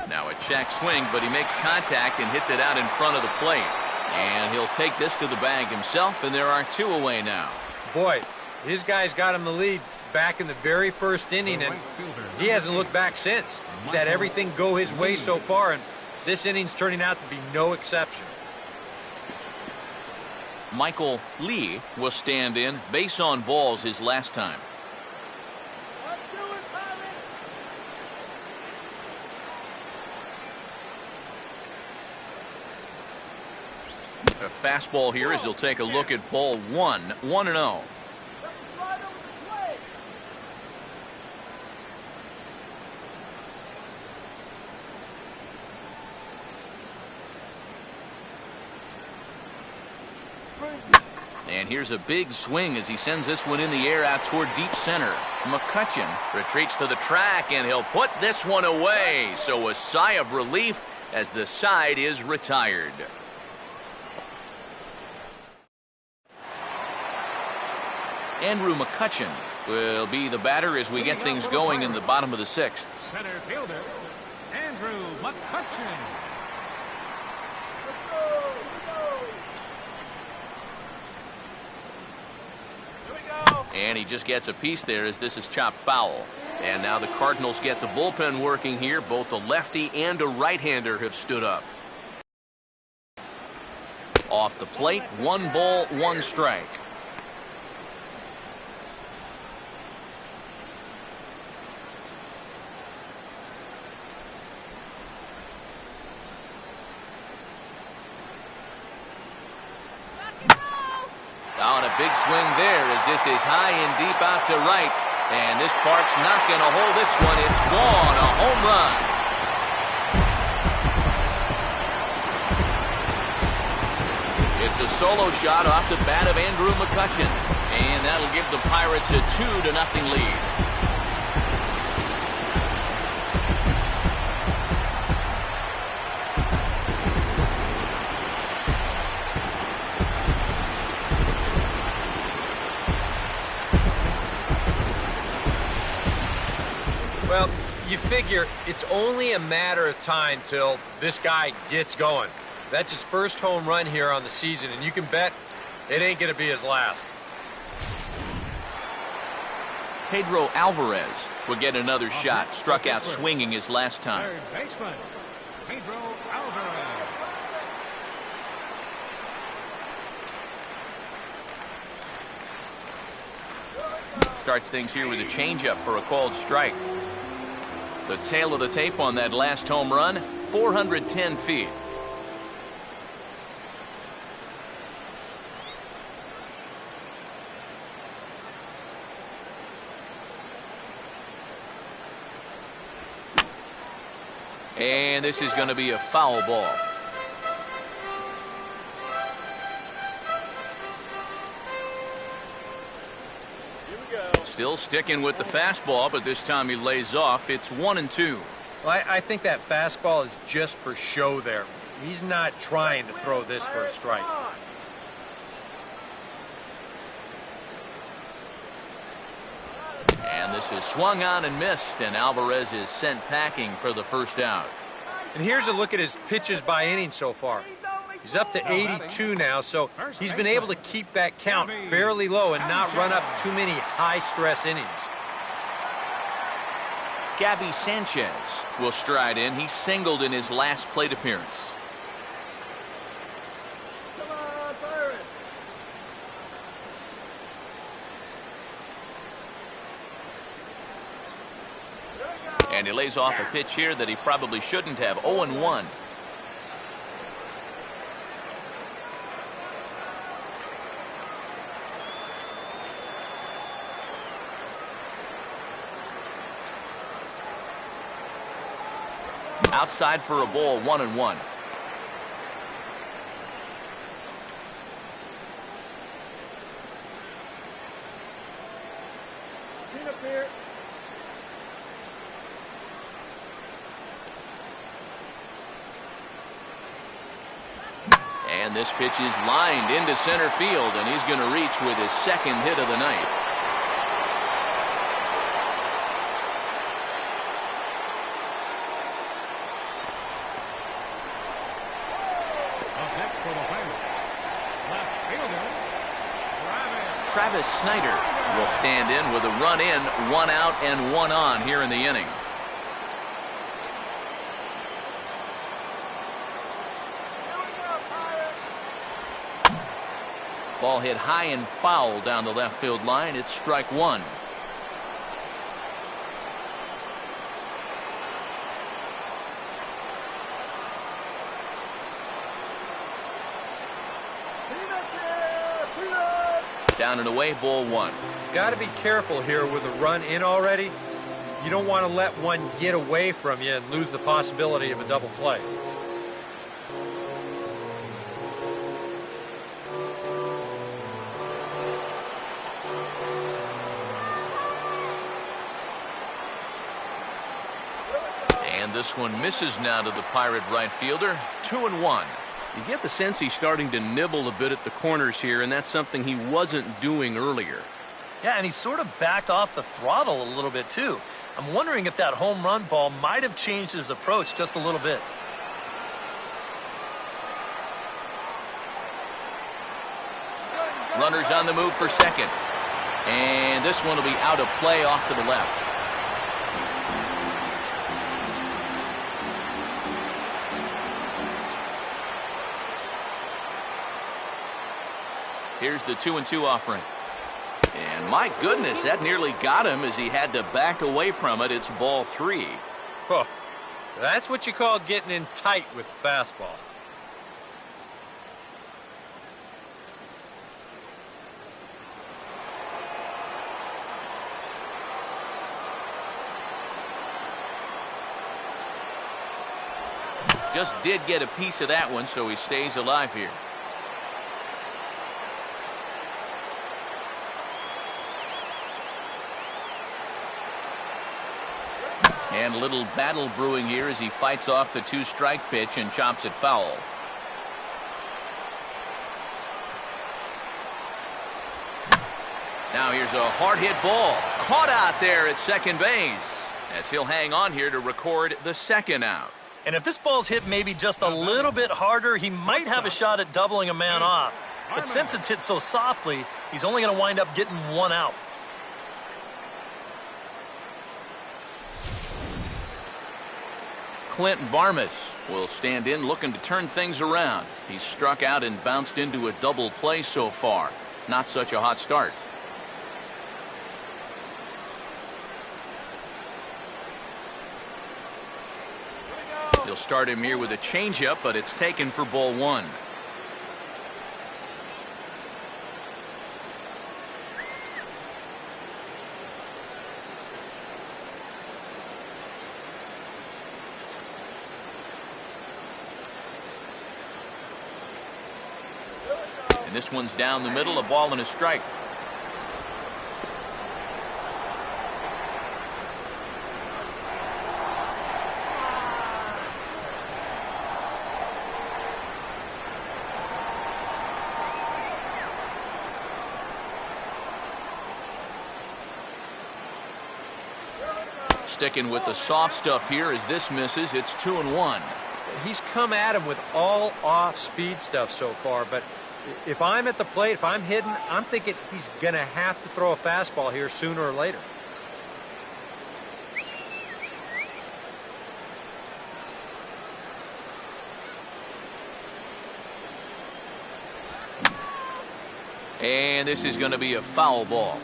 Now a check swing, but he makes contact and hits it out in front of the plate. And he'll take this to the bag himself, and there are 2 away now. Boy, his guys got him the lead back in the very first inning, and he hasn't looked back since. He's had everything go his way so far, and this inning's turning out to be no exception. Michael Lee will stand in. Base on balls his last time. Let's do it, Tommy. A fastball here as he'll take a look at ball 1. 1-0. Right over the plate. And here's a big swing as he sends this one in the air out toward deep center. Mccutchen retreats to the track, and he'll put this one away. So a sigh of relief as the side is retired. Andrew Mccutchen will be the batter as we get things going in the bottom of the 6th. Center fielder, Andrew McCutchen. And he just gets a piece there as this is chopped foul. And now the Cardinals get the bullpen working here. Both a lefty and a right-hander have stood up. Off the plate, 1 ball, 1 strike. On a big swing there as this is high and deep out to right. And this park's not going to hold this one. It's gone. A home run. It's a solo shot off the bat of Andrew Mccutchen. And that'll give the Pirates a 2-0 lead. Well, you figure it's only a matter of time till this guy gets going. That's his first home run here on the season, and you can bet it ain't going to be his last. Pedro Alvarez will get another shot. Struck out swinging his last time. Third baseman, Pedro Alvarez. Starts things here with a changeup for a called strike. The tail of the tape on that last home run, 410 feet. And this is going to be a foul ball. Still sticking with the fastball, but this time he lays off. It's 1-2. Well, I think that fastball is just for show there. He's not trying to throw this for a strike. This is swung on and missed, and Alvarez is sent packing for the first out. And here's a look at his pitches by inning so far. He's up to 82 now, so he's been able to keep that count fairly low and not run up too many high-stress innings. Gabby Sanchez will stride in. He singled in his last plate appearance. Come on, Pirates. And he lays off a pitch here that he probably shouldn't have. 0-1. Outside for a ball, 1-1. Clean up here. And this pitch is lined into center field, and he's going to reach with his second hit of the night. Up next for the Pirates, left fielder, Travis Snyder will stand in with a run in, 1 out and 1 on here in the inning. Ball hit high and foul down the left field line. It's strike 1. Down and away, ball 1. Got to be careful here with a run in already. You don't want to let one get away from you and lose the possibility of a double play. And this one misses now to the Pirate right fielder. 2-1. You get the sense he's starting to nibble a bit at the corners here, and that's something he wasn't doing earlier. Yeah, and he sort of backed off the throttle a little bit, too. I'm wondering if that home run ball might have changed his approach just a little bit. Runners on the move for second. And this one will be out of play off to the left. Here's the 2-2 offering. And my goodness, that nearly got him as he had to back away from it. It's ball 3. Oh, that's what you call getting in tight with the fastball. Just did get a piece of that one, so he stays alive here. And a little battle brewing here as he fights off the 2-strike pitch and chops it foul. Now here's a hard hit ball. Caught out there at second base as he'll hang on here to record the second out. And if this ball's hit maybe just a little bit harder, he might have a shot at doubling a man off. But since it's hit so softly, he's only going to wind up getting 1 out. Clint Barmas will stand in looking to turn things around. He's struck out and bounced into a double play so far. Not such a hot start. He'll start him here with a changeup, but it's taken for ball 1. And this one's down the middle, a ball and a strike. Sticking with the soft stuff here as this misses. It's 2-1. He's come at him with all off-speed stuff so far, but if I'm at the plate, if I'm hitting, I'm thinking he's going to have to throw a fastball here sooner or later. And this is going to be a foul ball.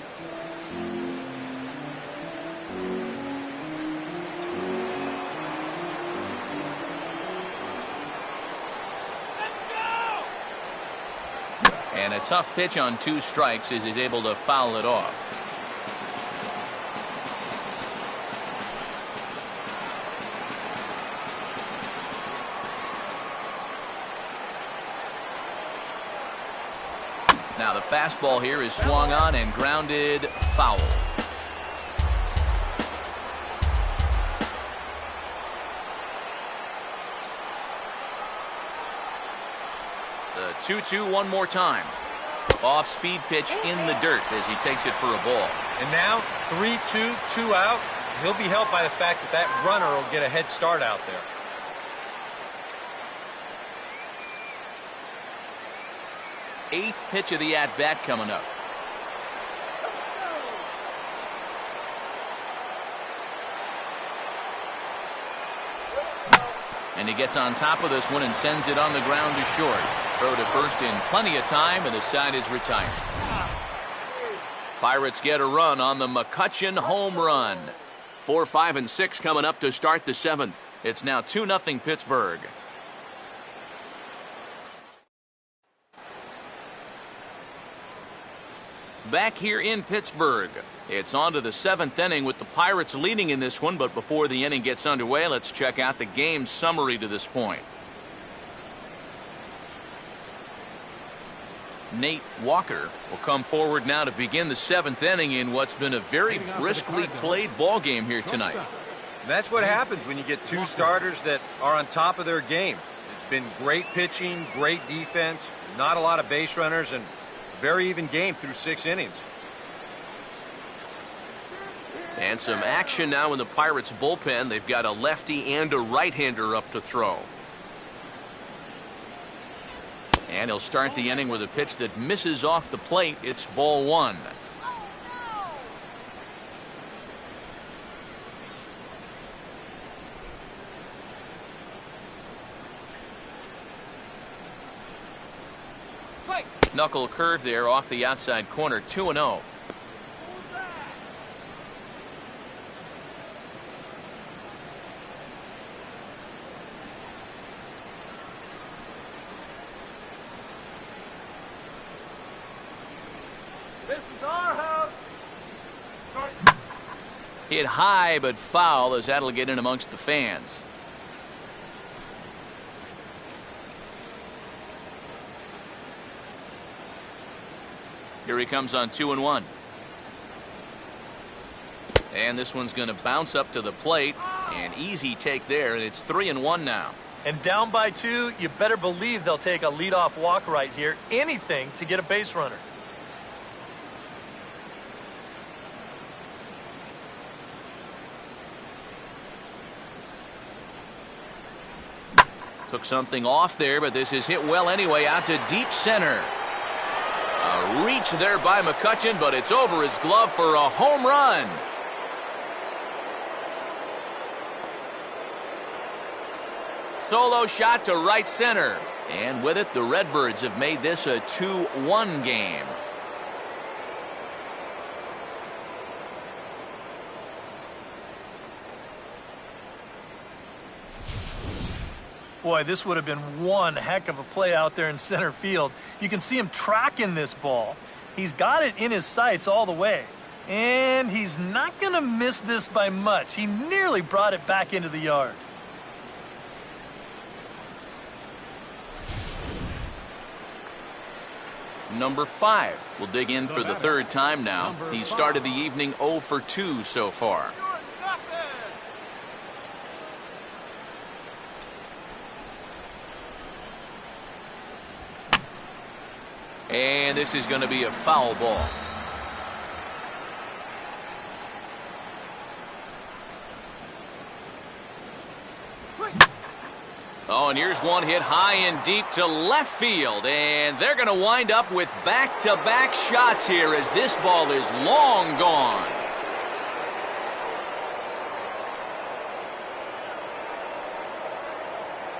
And a tough pitch on 2 strikes as he's able to foul it off. Now the fastball here is swung on and grounded foul. The 2-2 one more time. Off-speed pitch in the dirt as he takes it for a ball. And now 3-2, 2 out. He'll be helped by the fact that that runner will get a head start out there. Eighth pitch of the at-bat coming up. And he gets on top of this one and sends it on the ground to short. Throw to first in plenty of time, and the side is retired. Pirates get a run on the Mccutchen home run. 4, 5, and 6 coming up to start the 7th. It's now 2-0 Pittsburgh. Back here in Pittsburgh, it's on to the 7th inning with the Pirates leading in this one, but before the inning gets underway, let's check out the game summary to this point. Nate Walker will come forward now to begin the 7th inning in what's been a very briskly played ball game here tonight. That's what happens when you get 2 starters that are on top of their game. It's been great pitching, great defense, not a lot of base runners, and very even game through 6 innings. And some action now in the Pirates bullpen. They've got a lefty and a right-hander up to throw. And he'll start the inning with a pitch that misses off the plate. It's ball 1. Knuckle curve there off the outside corner. 2-0. This is our house. Hit high but foul as that'll get in amongst the fans. Here he comes on 2-1. And this one's going to bounce up to the plate. An easy take there, and it's 3-1 now. And down by 2, you better believe they'll take a leadoff walk right here. Anything to get a base runner. Took something off there, but this is hit well anyway out to deep center. A reach there by Mccutchen, but it's over his glove for a home run. Solo shot to right center. And with it, the Redbirds have made this a 2-1 game. Boy, this would have been one heck of a play out there in center field. You can see him tracking this ball. He's got it in his sights all the way. And he's not going to miss this by much. He nearly brought it back into the yard. Number 5 will dig in for the 3rd time now. He started the evening 0 for 2 so far. And this is going to be a foul ball. Oh, and here's one hit high and deep to left field, and they're going to wind up with back-to-back shots here as this ball is long gone.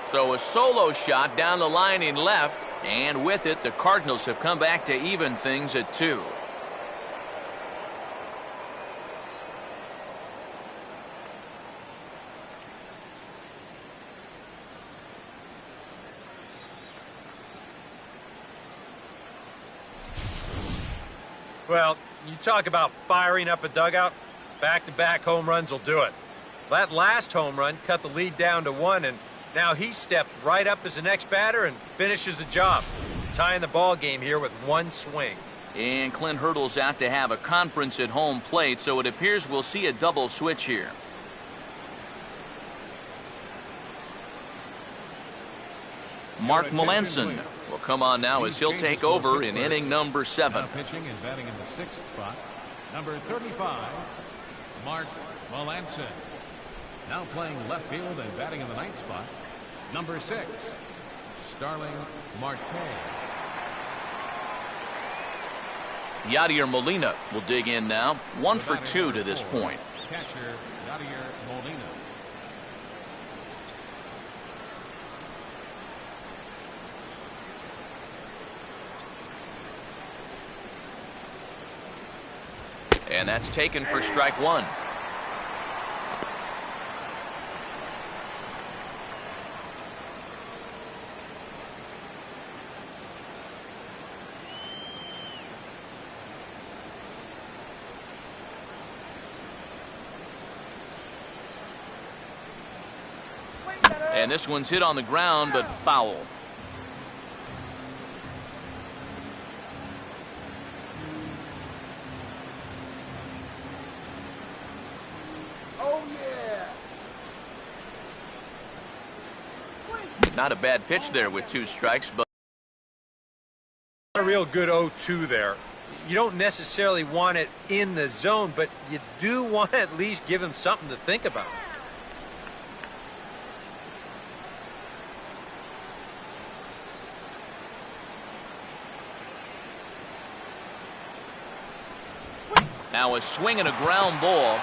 So a solo shot down the line in left, and with it, the Cardinals have come back to even things at 2. Well, you talk about firing up a dugout, back-to-back home runs will do it. That last home run cut the lead down to 1, and now he steps right up as the next batter and finishes the job, tying the ball game here with 1 swing. And Clint Hurdle's out to have a conference at home plate, so it appears we'll see a double switch here. Mark Melanson will come on now as he'll take over in inning number 7. Now pitching and batting in the 6th spot, number 35, Mark Melanson. Now playing left field and batting in the 9th spot, number 6, Starling Marte. Yadier Molina will dig in now. 1 for 2 to this point. Catcher Yadier Molina. And that's taken for strike 1. And this one's hit on the ground, but foul. Oh, yeah. Not a bad pitch there with 2 strikes, but A real good 0-2 there. You don't necessarily want it in the zone, but you do want to at least give him something to think about. now a swing and a ground ball.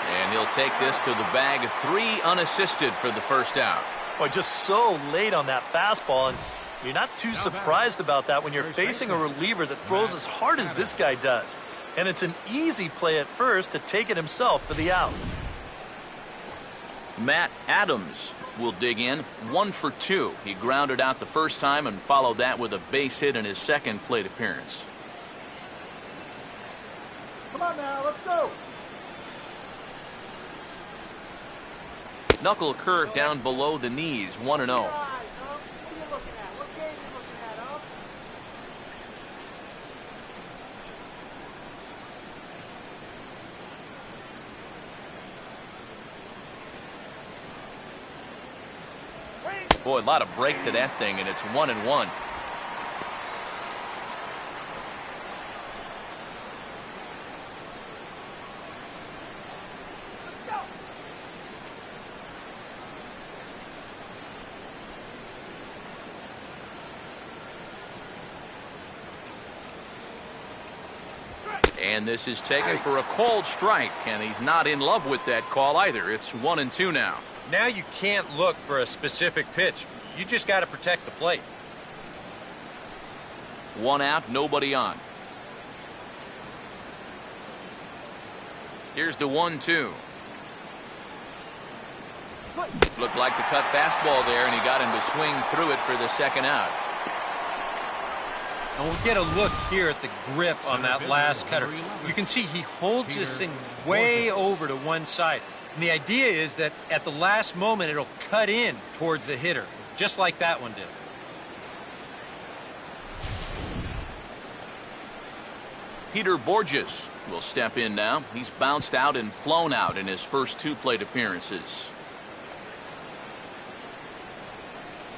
And he'll take this to the bag. 3 unassisted for the first out. Boy, just so late on that fastball, and you're not too surprised about that when you're facing a reliever that throws as hard as this guy does. And it's an easy play at first to take it himself for the out. Matt Adams will dig in. 1 for 2. He grounded out the first time and followed that with a base hit in his second plate appearance. Come on now, let's go. Knuckle curve down below the knees. 1-0. What are you looking at? What game are you looking at, huh? Boy, a lot of break to that thing, and it's 1-1. And this is taken for a called strike, and he's not in love with that call either. It's 1-2 now. Now you can't look for a specific pitch. You just got to protect the plate. 1 out, nobody on. Here's the 1-2. Looked like the cut fastball there, and he got him to swing through it for the second out. And we'll get a look here at the grip on that last cutter. You can see he holds this thing way over to one side. And the idea is that at the last moment, it'll cut in towards the hitter, just like that one did. Peter Borges will step in now. He's bounced out and flown out in his first 2 plate appearances.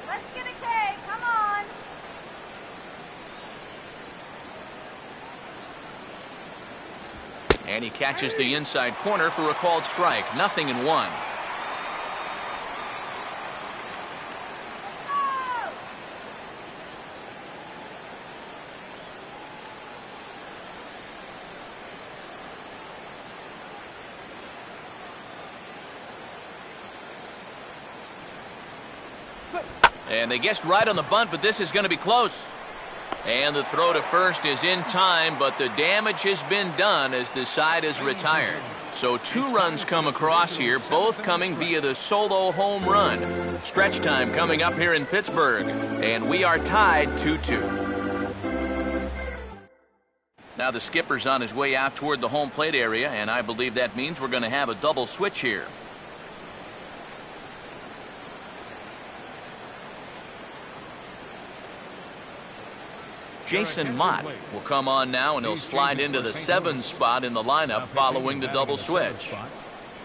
Let's get a K. Come on. And he catches the inside corner for a called strike. 0-1. And they guessed right on the bunt, but this is going to be close. And the throw to first is in time, but the damage has been done as the side is retired. So 2 runs come across here, both coming via the solo home run. Stretch time coming up here in Pittsburgh, and we are tied 2-2. Now the skipper's on his way out toward the home plate area, and I believe that means we're going to have a double switch here. Jason Mott will come on now, and he'll slide into the 7 spot in the lineup following the double switch.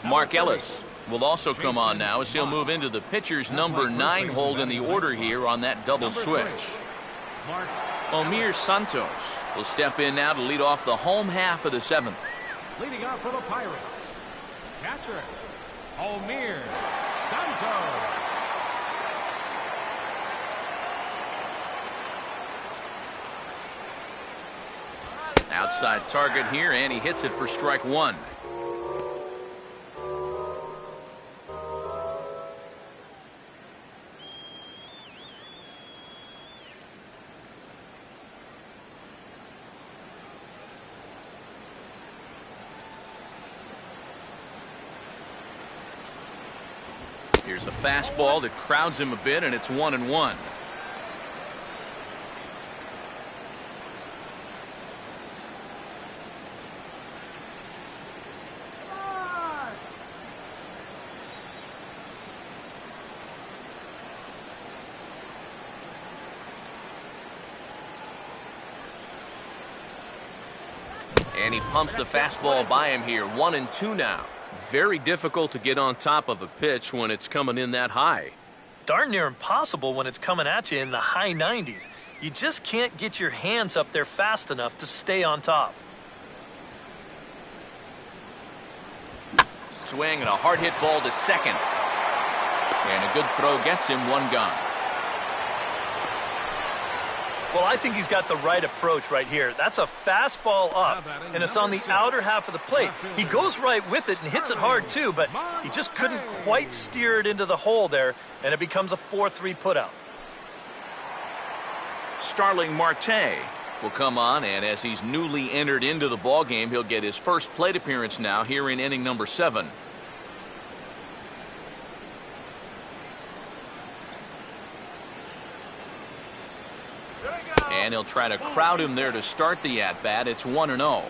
Mark Ellis will also come on now as he'll move into the pitcher's number 9 hold in the order here on that double switch. Omir Santos will step in now to lead off the home half of the 7th. Leading off for the Pirates, catcher, Omir Santos. Outside target here, and he hits it for strike 1. Here's a fastball that crowds him a bit, and it's 1-1. And he pumps the fastball by him here. 1-2 now. Very difficult to get on top of a pitch when it's coming in that high. Darn near impossible when it's coming at you in the high 90s. You just can't get your hands up there fast enough to stay on top. Swing and a hard hit ball to second. And a good throw gets him 1 gone. Well, I think he's got the right approach right here. That's a fastball up, and it's on the outer half of the plate. He goes right with it and hits it hard, too, but he just couldn't quite steer it into the hole there, and it becomes a 4-3 putout. Starling Marte will come on, and as he's newly entered into the ballgame, he'll get his first plate appearance now here in inning number 7. And he'll try to crowd him there to start the at-bat. It's 1-0. Well,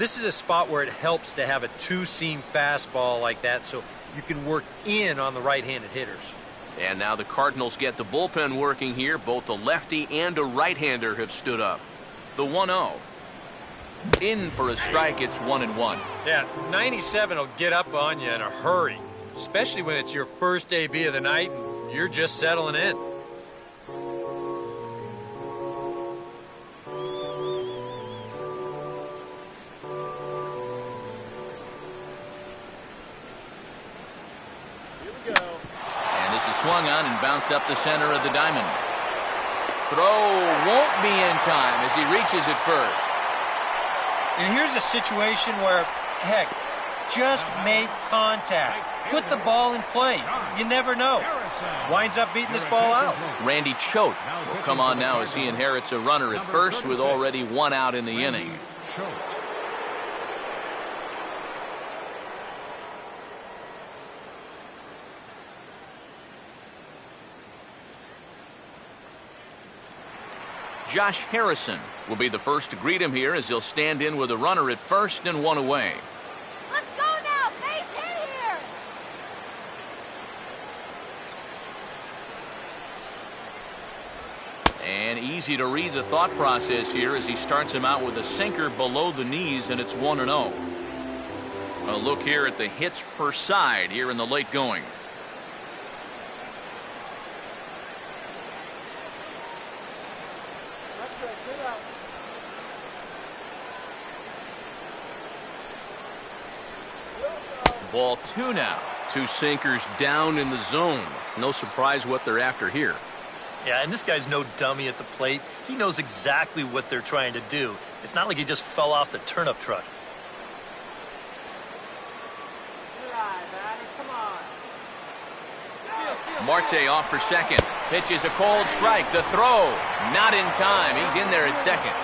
this is a spot where it helps to have a 2-seam fastball like that so you can work in on the right-handed hitters. And now the Cardinals get the bullpen working here. Both a lefty and a right-hander have stood up. The 1-0. In for a strike, it's 1-1. Yeah, 97 will get up on you in a hurry, especially when it's your first AB of the night and you're just settling in. Swung on and bounced up the center of the diamond. Throw won't be in time as he reaches it first. And here's a situation where, heck, just make contact. Put the ball in play. You never know. Winds up beating this ball out. Randy Choate will come on now as he inherits a runner at first with already 1 out in the inning. Josh Harrison will be the first to greet him here as he'll stand in with a runner at first and 1 away. Let's go now. Base hit here. And easy to read the thought process here as he starts him out with a sinker below the knees, and it's 1-0. A look here at the hits per side here in the late going. Ball 2 now. 2 sinkers down in the zone. No surprise what they're after here. Yeah, and this guy's no dummy at the plate. He knows exactly what they're trying to do. It's not like he just fell off the turnip truck. Come on. Marte off for second. Pitch is a cold strike. The throw, not in time. He's in there at second.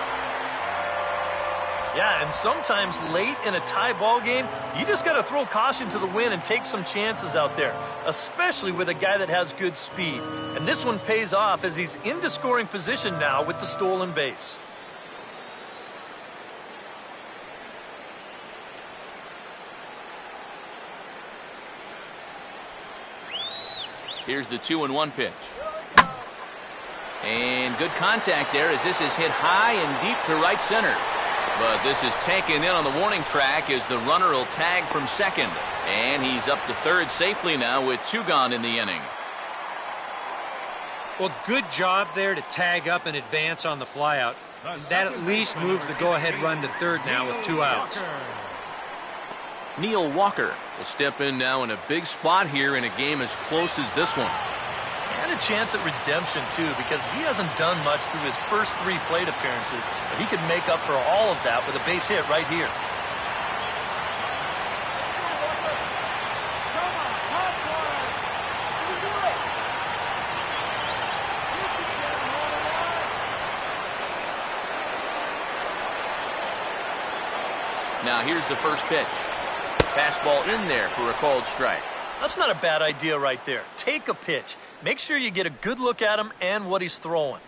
Yeah, and sometimes late in a tie ball game, you just got to throw caution to the wind and take some chances out there, especially with a guy that has good speed. And this one pays off as he's into scoring position now with the stolen base. Here's the 2-1 pitch. And good contact there as this is hit high and deep to right center. But this is taken in on the warning track as the runner will tag from second. And he's up to third safely now with 2 gone in the inning. Well, good job there to tag up and advance on the flyout. That at least moves the go-ahead run to third now with 2 outs. Neil Walker will step in now in a big spot here in a game as close as this one. And a chance at redemption, too, because he hasn't done much through his first 3 plate appearances, but he could make up for all of that with a base hit right here. Now here's the first pitch. Fastball in there for a called strike. That's not a bad idea right there. Take a pitch. Make sure you get a good look at him and what he's throwing.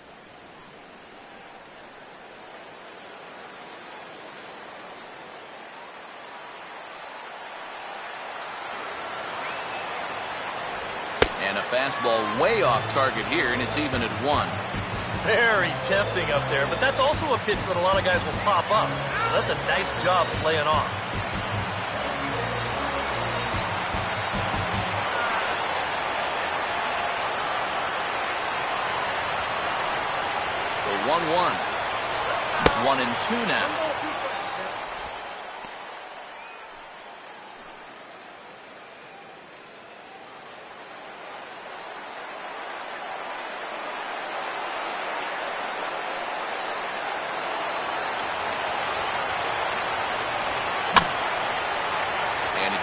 And a fastball way off target here, and it's even at 1. Very tempting up there, but that's also a pitch that a lot of guys will pop up. So that's a nice job playing off. The 1-1. 1-2 now.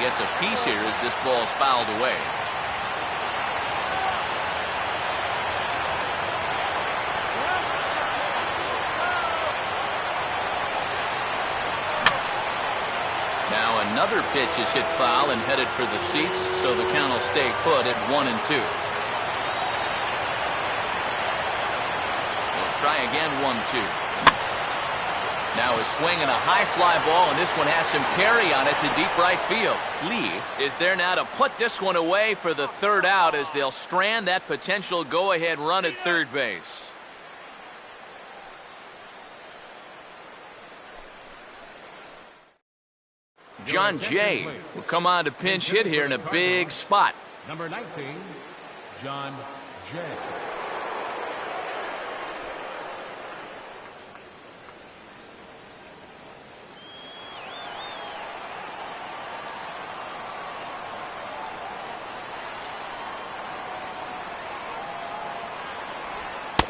Gets a piece here as this ball's fouled away. Now another pitch is hit foul and headed for the seats, so the count will stay put at 1-2. We'll try again, 1-2. Now is swinging a high fly ball, and this one has some carry on it to deep right field. Lee is there now to put this one away for the third out as they'll strand that potential go-ahead run at third base. John Jay will come on to pinch hit here in a big spot. Number 19, John Jay.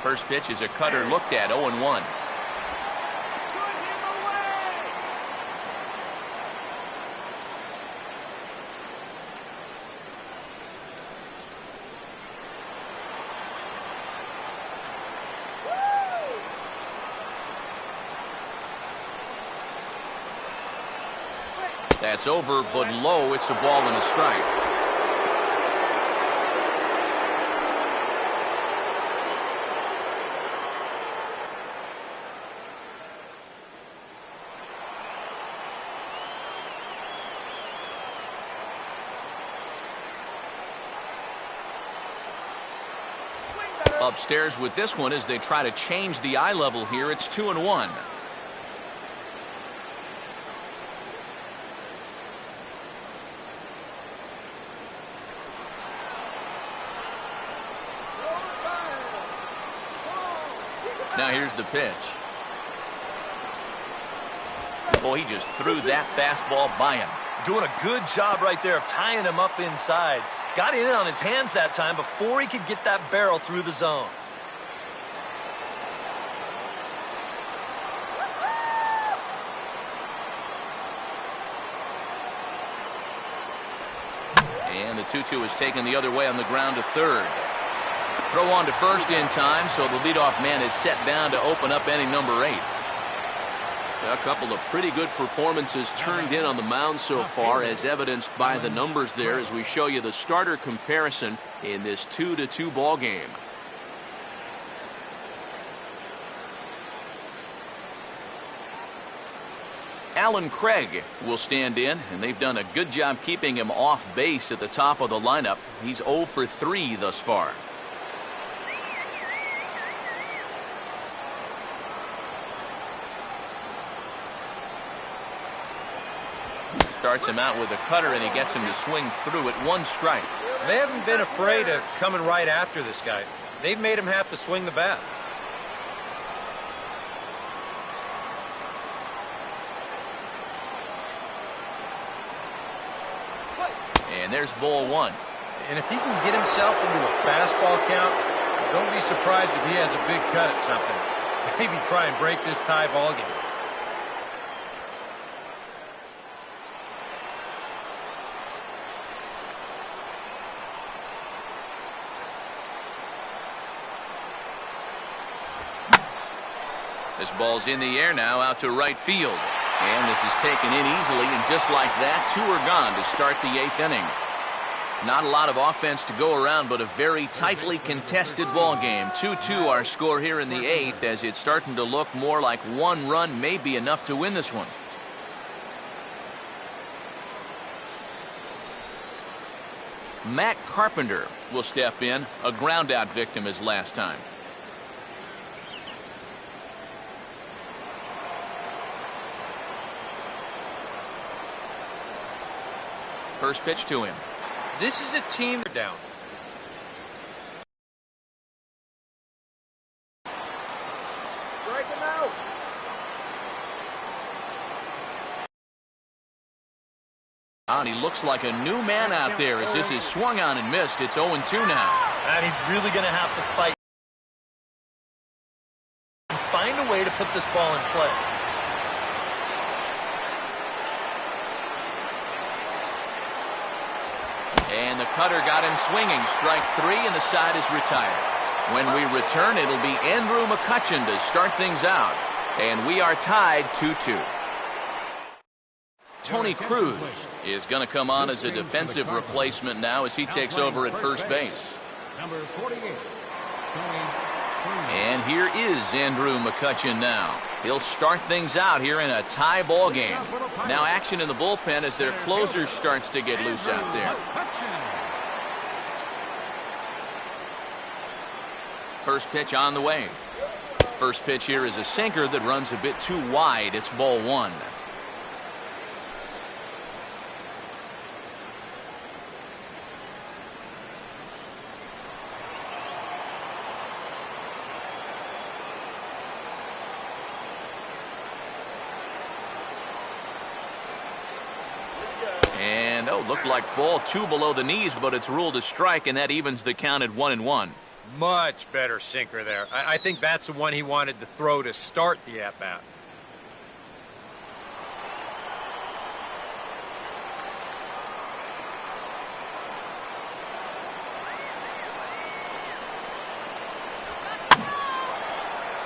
First pitch is a cutter looked at, 0-1. That's over, but low. It's a ball and a strike. Upstairs with this one as they try to change the eye level here. It's 2-1. Now here's the pitch. Boy, he just threw that fastball by him. Doing a good job right there of tying him up inside. Got in on his hands that time before he could get that barrel through the zone. And the 2-2 is taken the other way on the ground to third. Throw on to first in time, so the leadoff man is set down to open up inning number 8. A couple of pretty good performances turned in on the mound so far, as evidenced by the numbers there as we show you the starter comparison in this 2-2 ball game. Alan Craig will stand in, and they've done a good job keeping him off base at the top of the lineup. He's 0 for 3 thus far. Starts him out with a cutter, and he gets him to swing through it. 1 strike. They haven't been afraid of coming right after this guy. They've made him have to swing the bat. And there's ball 1. And if he can get himself into a fastball count, don't be surprised if he has a big cut at something. Maybe try and break this tie ball game. This ball's in the air now, out to right field. And this is taken in easily, and just like that, 2 are gone to start the 8th inning. Not a lot of offense to go around, but a very tightly contested ball game. 2-2 our score here in the 8th, as it's starting to look more like 1 run may be enough to win this one. Matt Carpenter will step in, a groundout victim as last time. First pitch to him. This is a team down. Strike him out. And he looks like a new man out there as this is swung on and missed. It's 0-2 now. And he's really going to have to fight and find a way to put this ball in play. And the cutter got him swinging. Strike 3, and the side is retired. When we return, it'll be Andrew Mccutchen to start things out. And we are tied 2-2. Tony Cruz is going to come on as a defensive replacement now as he takes over at first base. Number 48, Tony Cruz. And here is Andrew Mccutchen now. He'll start things out here in a tie ball game. Now action in the bullpen as their closer starts to get loose out there. First pitch on the way. First pitch here is a sinker that runs a bit too wide. It's ball 1. And looked like ball 2 below the knees, but it's ruled a strike, and that evens the count at 1-1. Much better sinker there. I think that's the one he wanted to throw to start the at-bat.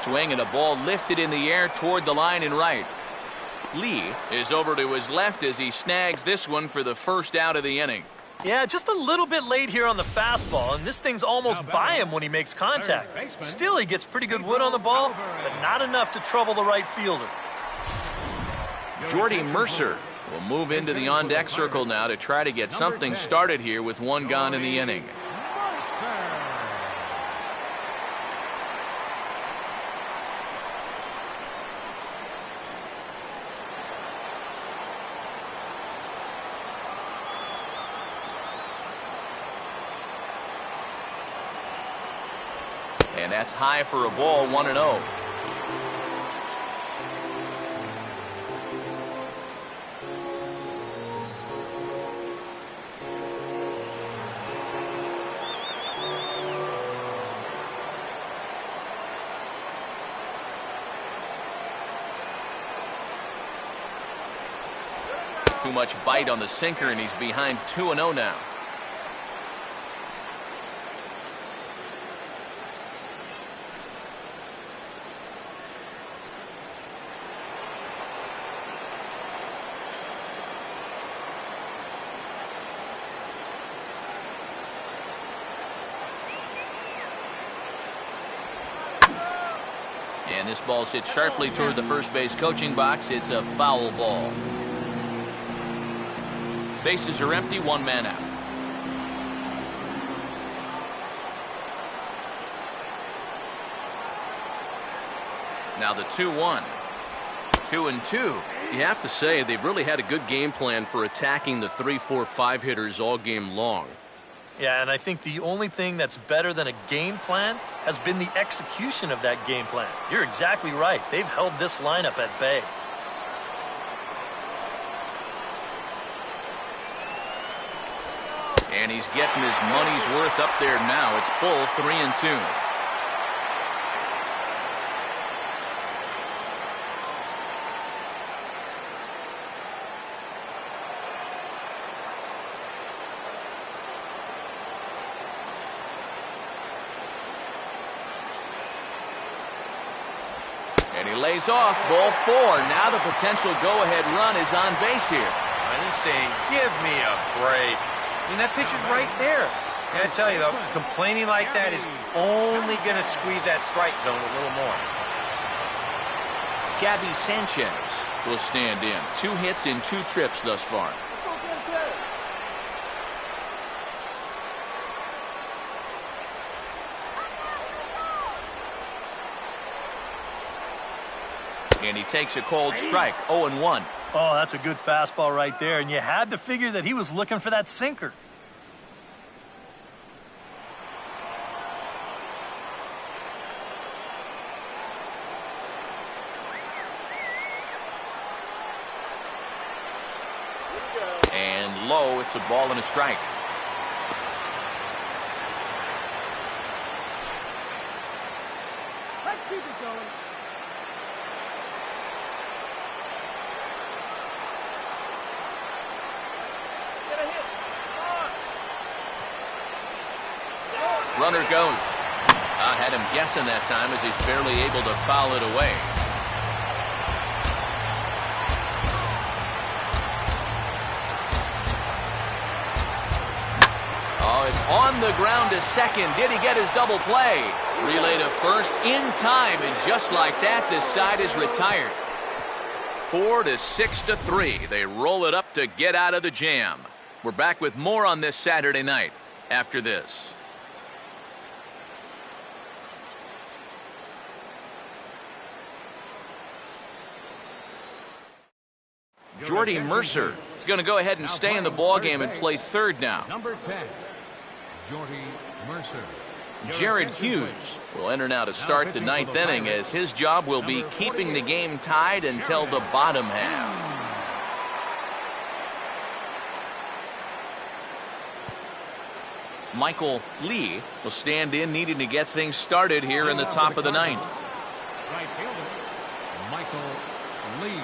Swing and a ball lifted in the air toward the line and right. Lee is over to his left as he snags this one for the first out of the inning. Yeah, just a little bit late here on the fastball, and this thing's almost by him when he makes contact. Still, he gets pretty good wood on the ball, but not enough to trouble the right fielder. Jordy Mercer will move into the on-deck circle now to try to get something started here with 1 gone in the inning. And that's high for a ball, 1-0. Too much bite on the sinker, and he's behind 2-0 now. And this ball's hit sharply toward the first base coaching box. It's a foul ball. Bases are empty, one man out. Now the 2-1. 2-2. You have to say they've really had a good game plan for attacking the 3, 4, 5 hitters all game long. Yeah, and I think the only thing that's better than a game plan has been the execution of that game plan. You're exactly right. They've held this lineup at bay. And he's getting his money's worth up there now. It's full 3-2. And he lays off, ball 4. Now the potential go-ahead run is on base here. And he's saying, give me a break. I mean, that pitch is right there. And I tell you, though, complaining like that is only going to squeeze that strike zone a little more. Gabby Sanchez will stand in. 2 hits in 2 trips thus far. And he takes a cold strike, 0-1. Oh, that's a good fastball right there, and you had to figure that he was looking for that sinker. And low, it's a ball and a strike. Let's keep it going. Get a hit. Runner goes. I had him guessing that time as he's barely able to foul it away. Oh, it's on the ground to second. Did he get his double play? Relay to first in time, and just like that, this side is retired. 4-6-3. They roll it up to get out of the jam. We're back with more on this Saturday night after this. Jordy Mercer is going to go ahead and stay in the ballgame and play third now. Number 10, Jordy Mercer. Jared Hughes will enter now to start the 9th inning, as his job will be keeping the game tied until the bottom half. Michael Lee will stand in, needing to get things started here in the top of the 9th. Right fielder, Michael Lee.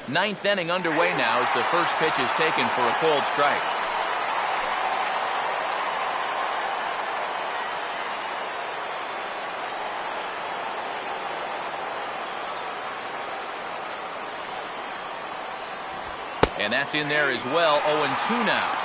9th inning underway now as the first pitch is taken for a cold strike. And that's in there as well. 0-2 now.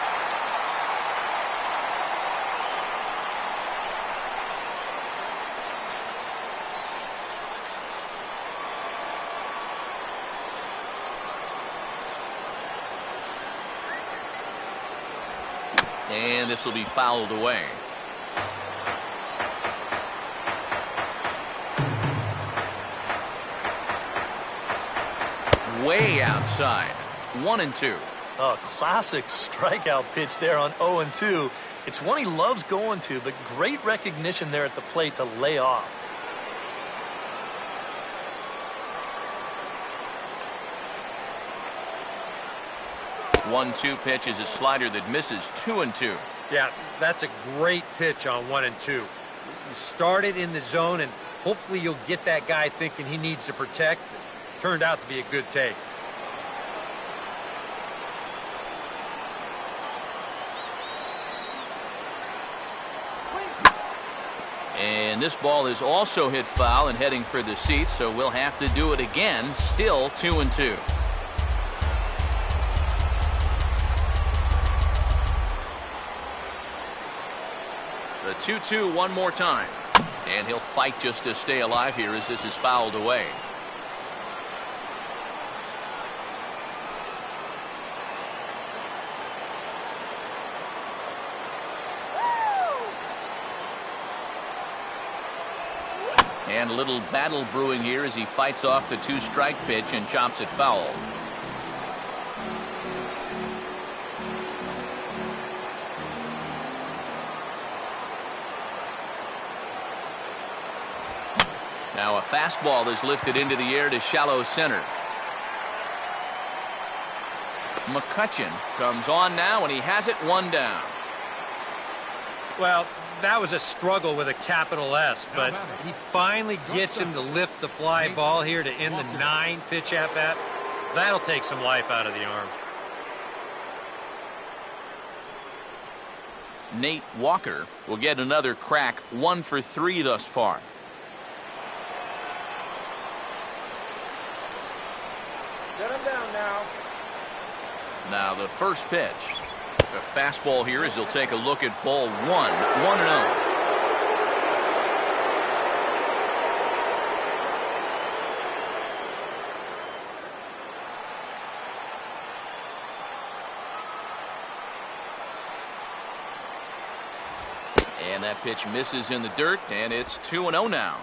And this will be fouled away. Way outside. 1-2. A classic strikeout pitch there on 0-2. It's one he loves going to, but great recognition there at the plate to lay off. One-two pitch is a slider that misses. 2-2. Yeah, that's a great pitch on 1-2. You start it in the zone, and hopefully you'll get that guy thinking he needs to protect. It turned out to be a good take. And this ball is also hit foul and heading for the seats, so we'll have to do it again. Still 2-2. The 2-2 one more time. And he'll fight just to stay alive here as this is fouled away. And a little battle brewing here as he fights off the 2-strike pitch and chops it foul. Now a fastball is lifted into the air to shallow center. Mccutchen comes on now, and he has it one down. Well, that was a struggle with a capital S, but he finally gets him to lift the fly ball here to end the 9-pitch at-bat. That'll take some life out of the arm. Nate Walker will get another crack, 1 for 3 thus far. Get him down now. Now the first pitch. The fastball here as he'll take a look at ball 1-0. And that pitch misses in the dirt, and it's 2-0 now.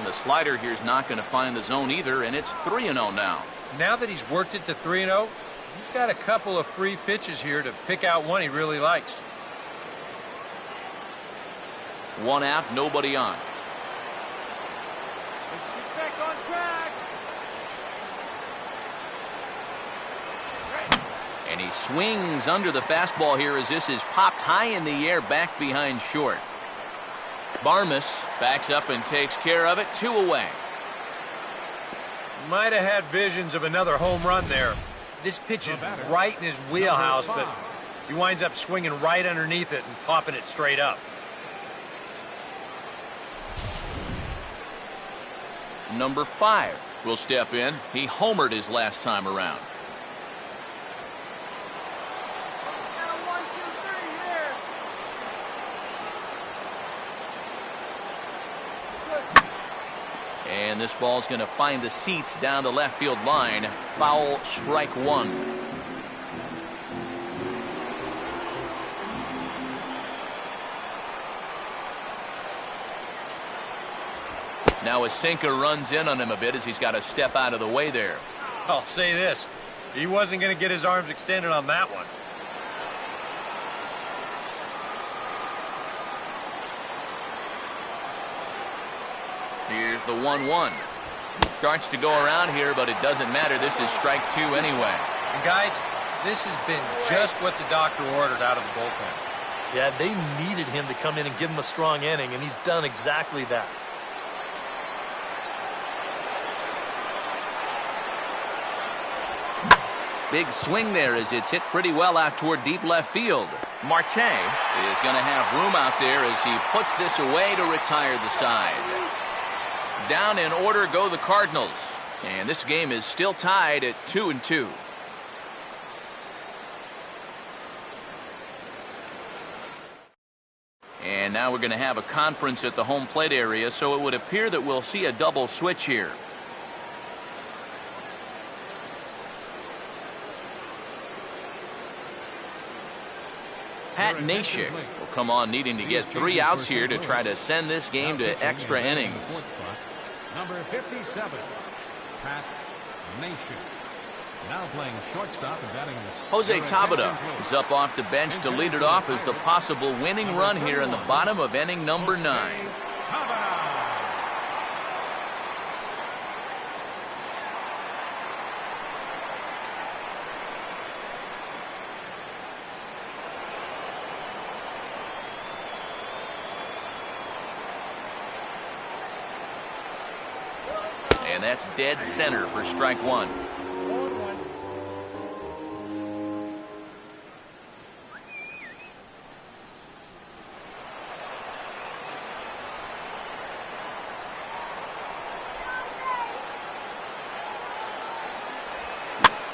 The slider here is not going to find the zone either, and it's 3-0 now. Now that he's worked it to 3-0, he's got a couple of free pitches here to pick out one he really likes. 1 out, nobody on. Let's get back on track. And he swings under the fastball here as this is popped high in the air back behind short. Barmes backs up and takes care of it. 2 away. Might have had visions of another home run there. This pitch is right in his wheelhouse, but he winds up swinging right underneath it and popping it straight up. Number 5 will step in. He homered his last time around. Now 1, 2, 3 here. And this ball's going to find the seats down the left field line. Foul, strike 1. Now a sinker runs in on him a bit as he's got to step out of the way there. I'll say this. He wasn't going to get his arms extended on that one. Here's the 1-1. Starts to go around here, but it doesn't matter. This is strike 2 anyway. And guys, this has been just what the doctor ordered out of the bullpen. Yeah, they needed him to come in and give him a strong inning, and he's done exactly that. Big swing there as it's hit pretty well out toward deep left field. Marte is going to have room out there as he puts this away to retire the side. Down in order go the Cardinals. And this game is still tied at 2-2. And now we're going to have a conference at the home plate area, so it would appear that we'll see a double switch here. Pat Nashik will come on needing to get 3 outs here to try to send this game to extra innings. Number 57, Pat Nashik. Now playing shortstop and batting this. Jose Tabata is up off the bench to lead it off as the possible winning run here in the bottom of inning number 9. And that's dead center for strike 1.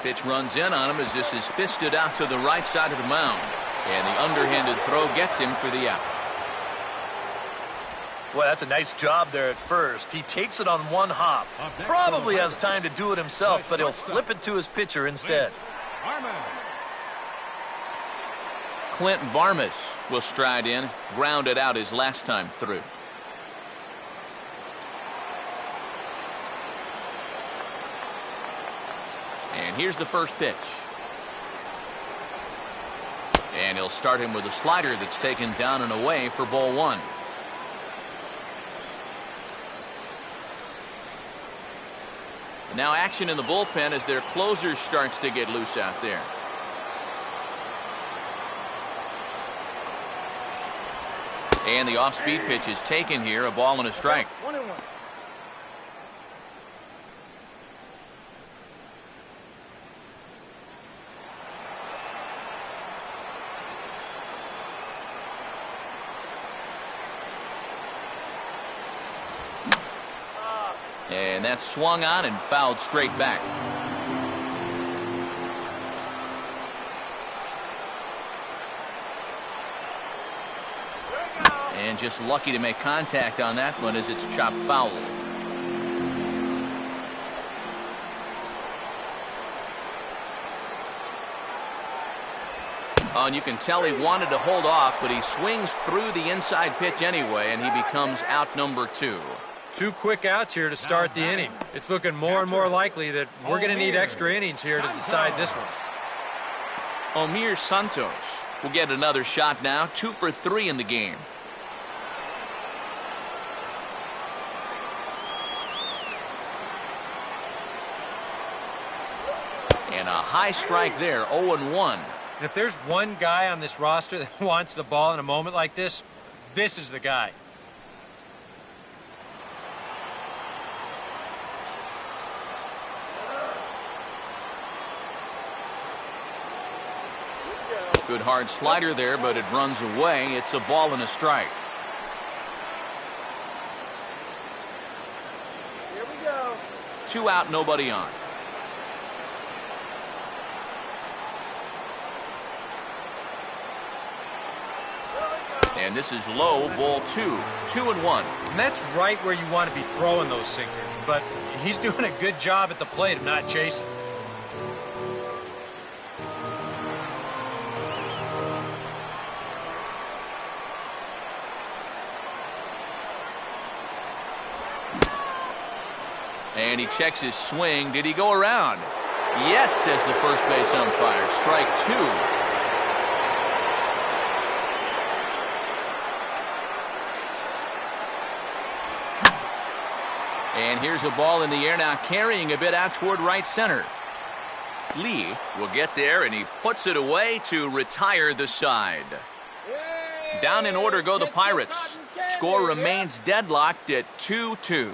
Pitch runs in on him as this is fisted out to the right side of the mound. And the underhanded throw gets him for the out. Well, that's a nice job there at first. He takes it on one hop. Probably has time to do it himself, but he'll flip it to his pitcher instead. Clint Barmas will stride in, grounded out his last time through. And here's the first pitch. And he'll start him with a slider that's taken down and away for ball one. Now action in the bullpen as their closer starts to get loose out there. And the off-speed pitch is taken here, a ball and a strike. 1-1. And that's swung on and fouled straight back. And just lucky to make contact on that one as it's chopped foul. Oh, and you can tell he wanted to hold off, but he swings through the inside pitch anyway, and he becomes out number 2. 2 quick outs here to start the inning. It's looking more and more likely that we're going to need extra innings here to decide this one. Omir Santos will get another shot now, 2 for 3 in the game. And a high strike there, 0-1. And if there's one guy on this roster that wants the ball in a moment like this, this is the guy. Good hard slider there, but it runs away. It's a ball and a strike. Here we go. 2 out, nobody on. And this is low, ball 2. 2-1. And that's right where you want to be throwing those sinkers. But he's doing a good job at the plate of not chasing. And he checks his swing. Did he go around? Yes, says the first base umpire. Strike 2. And here's a ball in the air now, carrying a bit out toward right center. Lee will get there, and he puts it away to retire the side. Down in order go the Pirates. Score remains deadlocked at 2-2.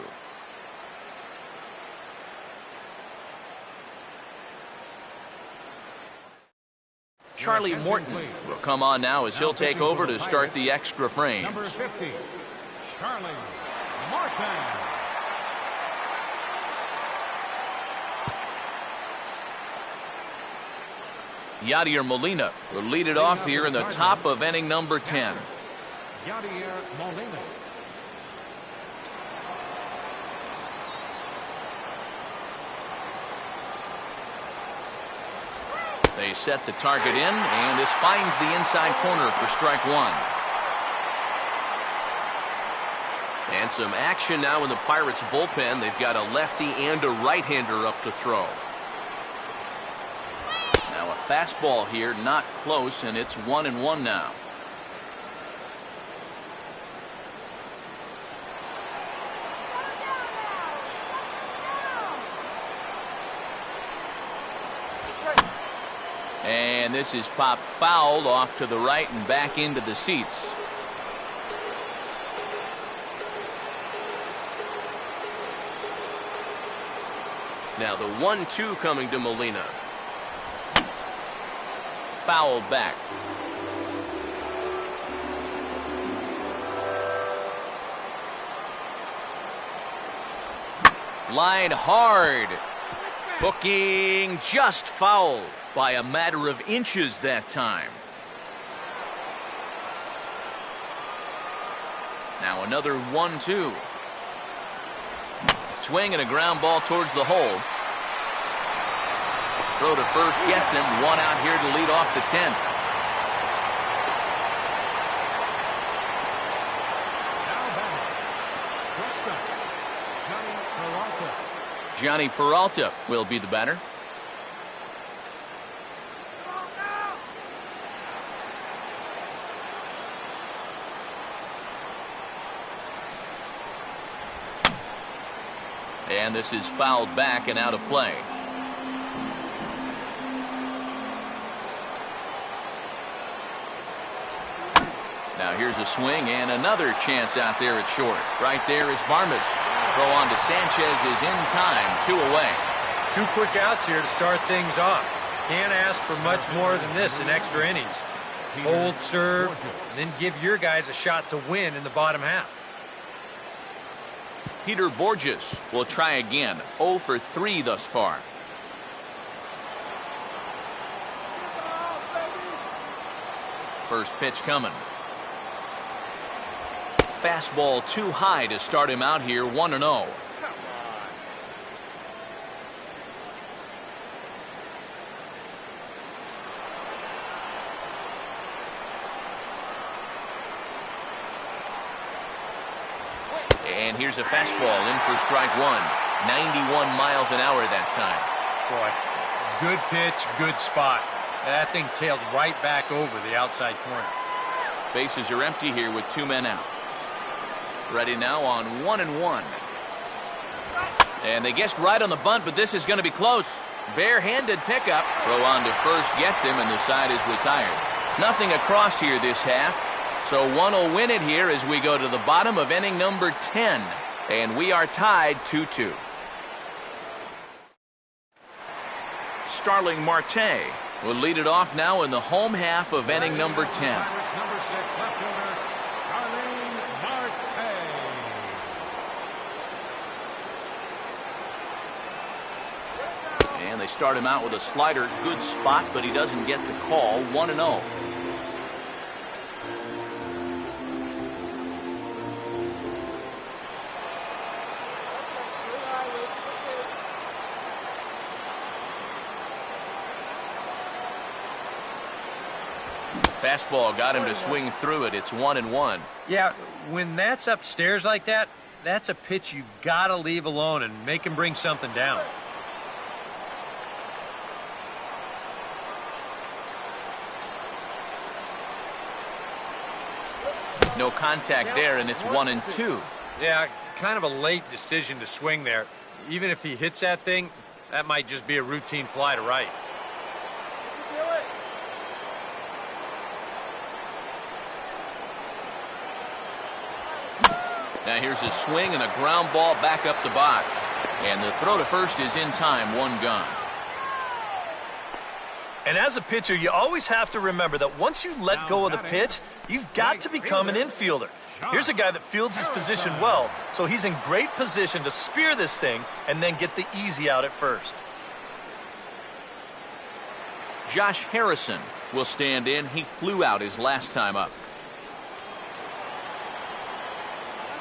Charlie Morton will come on now as he'll take over to start the extra frames. Number 50, Charlie Morton. Yadier Molina will lead it off here in the top of inning number 10. Yadier Molina. They set the target in, and this finds the inside corner for strike 1. And some action now in the Pirates bullpen. They've got a lefty and a right-hander up to throw. Now a fastball here, not close, and it's 1-1 now. And this is popped fouled off to the right and back into the seats. Now the 1-2 coming to Molina. Fouled back. Line hard. Hooking just fouled by a matter of inches that time. Now another 1-2. Swing and a ground ball towards the hole. Throw to first gets him. One out here to lead off the 10th. Johnny Peralta will be the batter. And this is fouled back and out of play. Now here's a swing and another chance out there at short. Right there is Barmes. Throw on to Sanchez is in time. 2 away. 2 quick outs here to start things off. Can't ask for much more than this in extra innings. Hold, serve, and then give your guys a shot to win in the bottom half. Peter Borges will try again. 0 for 3 thus far. First pitch coming. Fastball too high to start him out here. 1-0. And here's a fastball in for strike 1. 91 miles an hour that time. Boy, good pitch, good spot. That thing tailed right back over the outside corner. Bases are empty here with 2 men out. Ready now on 1-1. And they guessed right on the bunt, but this is going to be close. Bare-handed pickup. Throw on to first gets him, and the side is retired. Nothing across here this half. So one will win it here as we go to the bottom of inning number 10. And we are tied 2-2. Starling Marte will lead it off now in the home half of inning number 10. And they start him out with a slider. Good spot, but he doesn't get the call. 1-0. Fastball got him to swing through it. It's 1-1. Yeah, when that's upstairs like that, that's a pitch you've got to leave alone and make him bring something down. No contact there, and it's 1-2. Yeah, kind of a late decision to swing there. Even if he hits that thing, that might just be a routine fly to right. Now here's a swing and a ground ball back up the box. And the throw to first is in time. 1 gone. And as a pitcher, you always have to remember that once you let go of the pitch, you've got to become an infielder. Here's a guy that fields his position well, so he's in great position to spear this thing and then get the easy out at first. Josh Harrison will stand in. He flew out his last time up.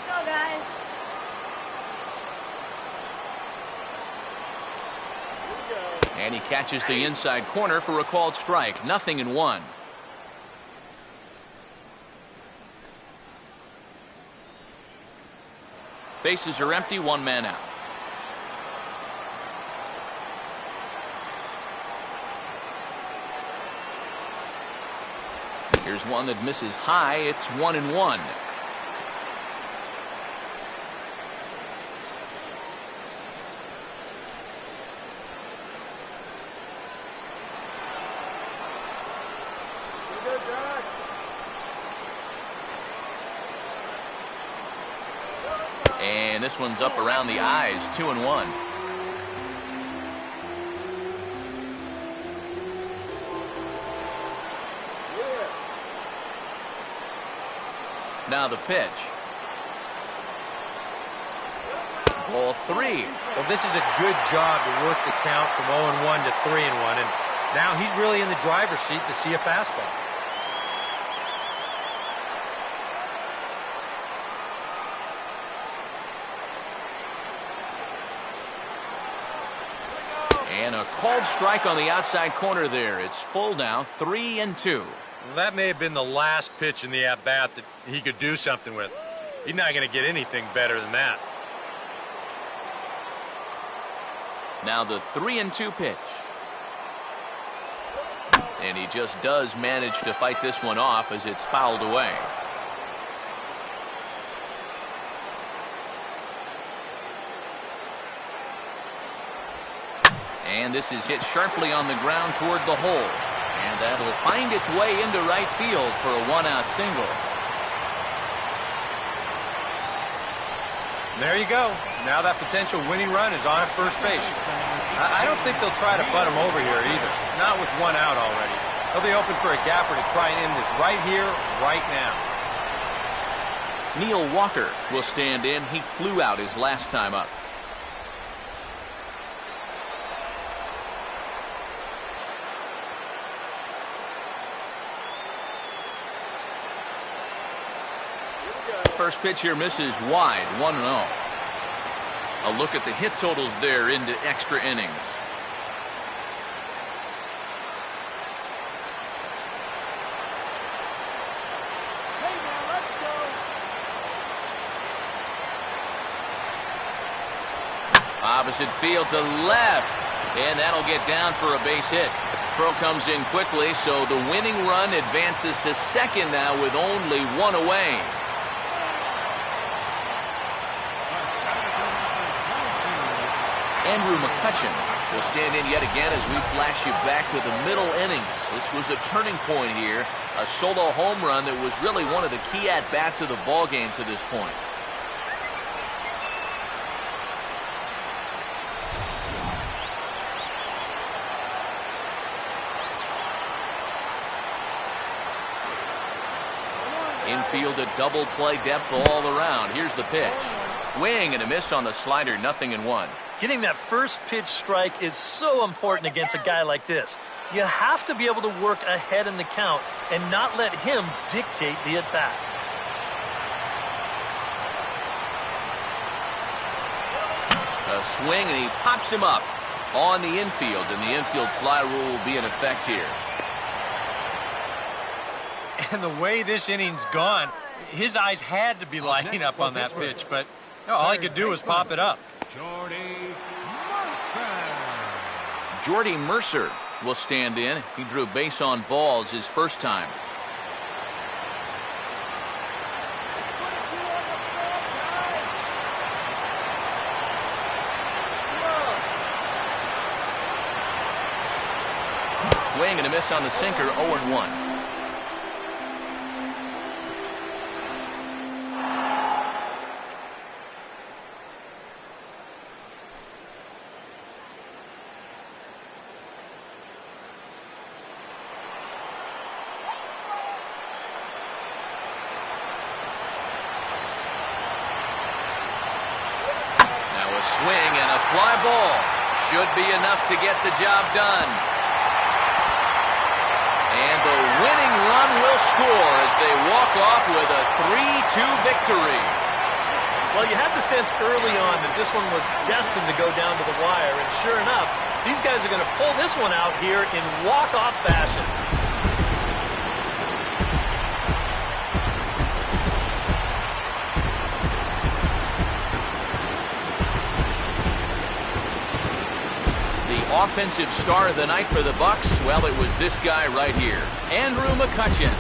Let's go, guys. And he catches the inside corner for a called strike. 0-1. Bases are empty. 1 man out. Here's one that misses high. It's 1-1. And this one's up around the eyes. 2-1. Now the pitch. Ball 3. Well, this is a good job to work the count from 0-1 to 3-1, and now he's really in the driver's seat to see a fastball. And a called strike on the outside corner there. It's full now, 3-2. Well, that may have been the last pitch in the at-bat that he could do something with. He's not going to get anything better than that. Now the 3-2 pitch. And he just does manage to fight this one off as it's fouled away. And this is hit sharply on the ground toward the hole. And that'll find its way into right field for a one-out single. There you go. Now that potential winning run is on at first base. I don't think they'll try to butt him over here either. Not with one out already. They'll be open for a gapper to try and end this right here, right now. Neil Walker will stand in. He flew out his last time up. First pitch here misses wide, 1-0. A look at the hit totals there into extra innings. Hey, now let's go. Opposite field to left. And that'll get down for a base hit. Throw comes in quickly, so the winning run advances to second now with only one away. Andrew Mccutchen will stand in yet again as we flash you back to the middle innings. This was a turning point here, a solo home run that was really one of the key at-bats of the ballgame to this point. Infield a double play depth all around. Here's the pitch. Swing and a miss on the slider, 0-1. Getting that first pitch strike is so important against a guy like this. You have to be able to work ahead in the count and not let him dictate the at-bat. A swing, and he pops him up on the infield, and the infield fly rule will be in effect here. And the way this inning's gone, his eyes had to be lining up on that pitch, but all he could do was pop it up. Jordy Mercer will stand in. He drew base on balls his first time. Swing and a miss on the sinker, 0-1. Swing and a fly ball. Should be enough to get the job done. And the winning run will score as they walk off with a 3-2 victory. Well, you had the sense early on that this one was destined to go down to the wire, and sure enough, these guys are going to pull this one out here in walk-off fashion. Offensive star of the night for the Bucks, well, it was this guy right here, Andrew Mccutchen.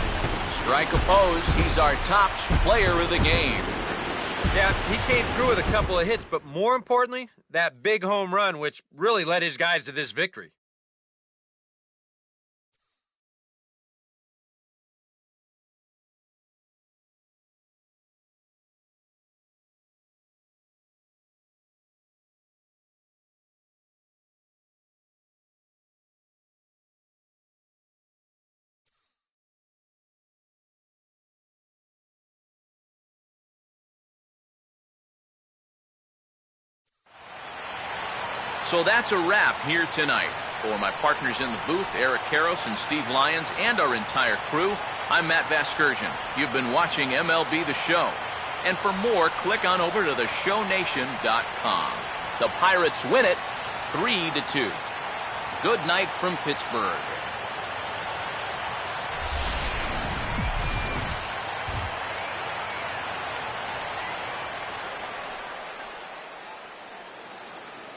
Strike opposed, he's our top player of the game. Yeah, he came through with a couple of hits, but more importantly, that big home run, which really led his guys to this victory. So that's a wrap here tonight. For my partners in the booth, Eric Karros and Steve Lyons, and our entire crew, I'm Matt Vasgersian. You've been watching MLB The Show. And for more, click on over to theshownation.com. The Pirates win it 3-2. Good night from Pittsburgh.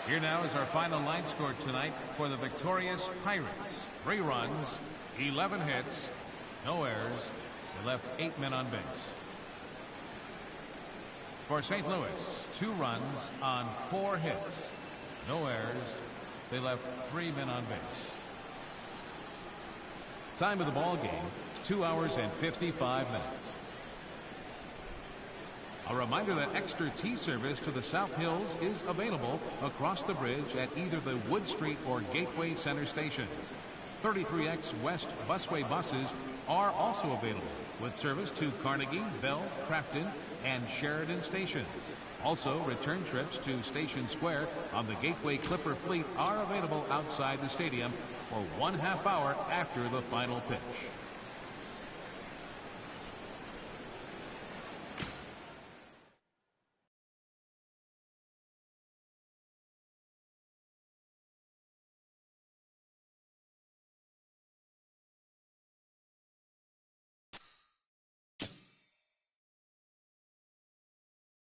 Here now is our final line score tonight for the victorious Pirates. 3 runs, 11 hits, no errors. They left 8 men on base. For St. Louis, 2 runs on 4 hits, no errors. They left 3 men on base. Time of the ball game, 2 hours and 55 minutes. A reminder that extra tea service to the South Hills is available across the bridge at either the Wood Street or Gateway Center stations. 33X West busway buses are also available with service to Carnegie, Bell, Crafton, and Sheridan stations. Also, return trips to Station Square on the Gateway Clipper fleet are available outside the stadium for 1/2 hour after the final pitch.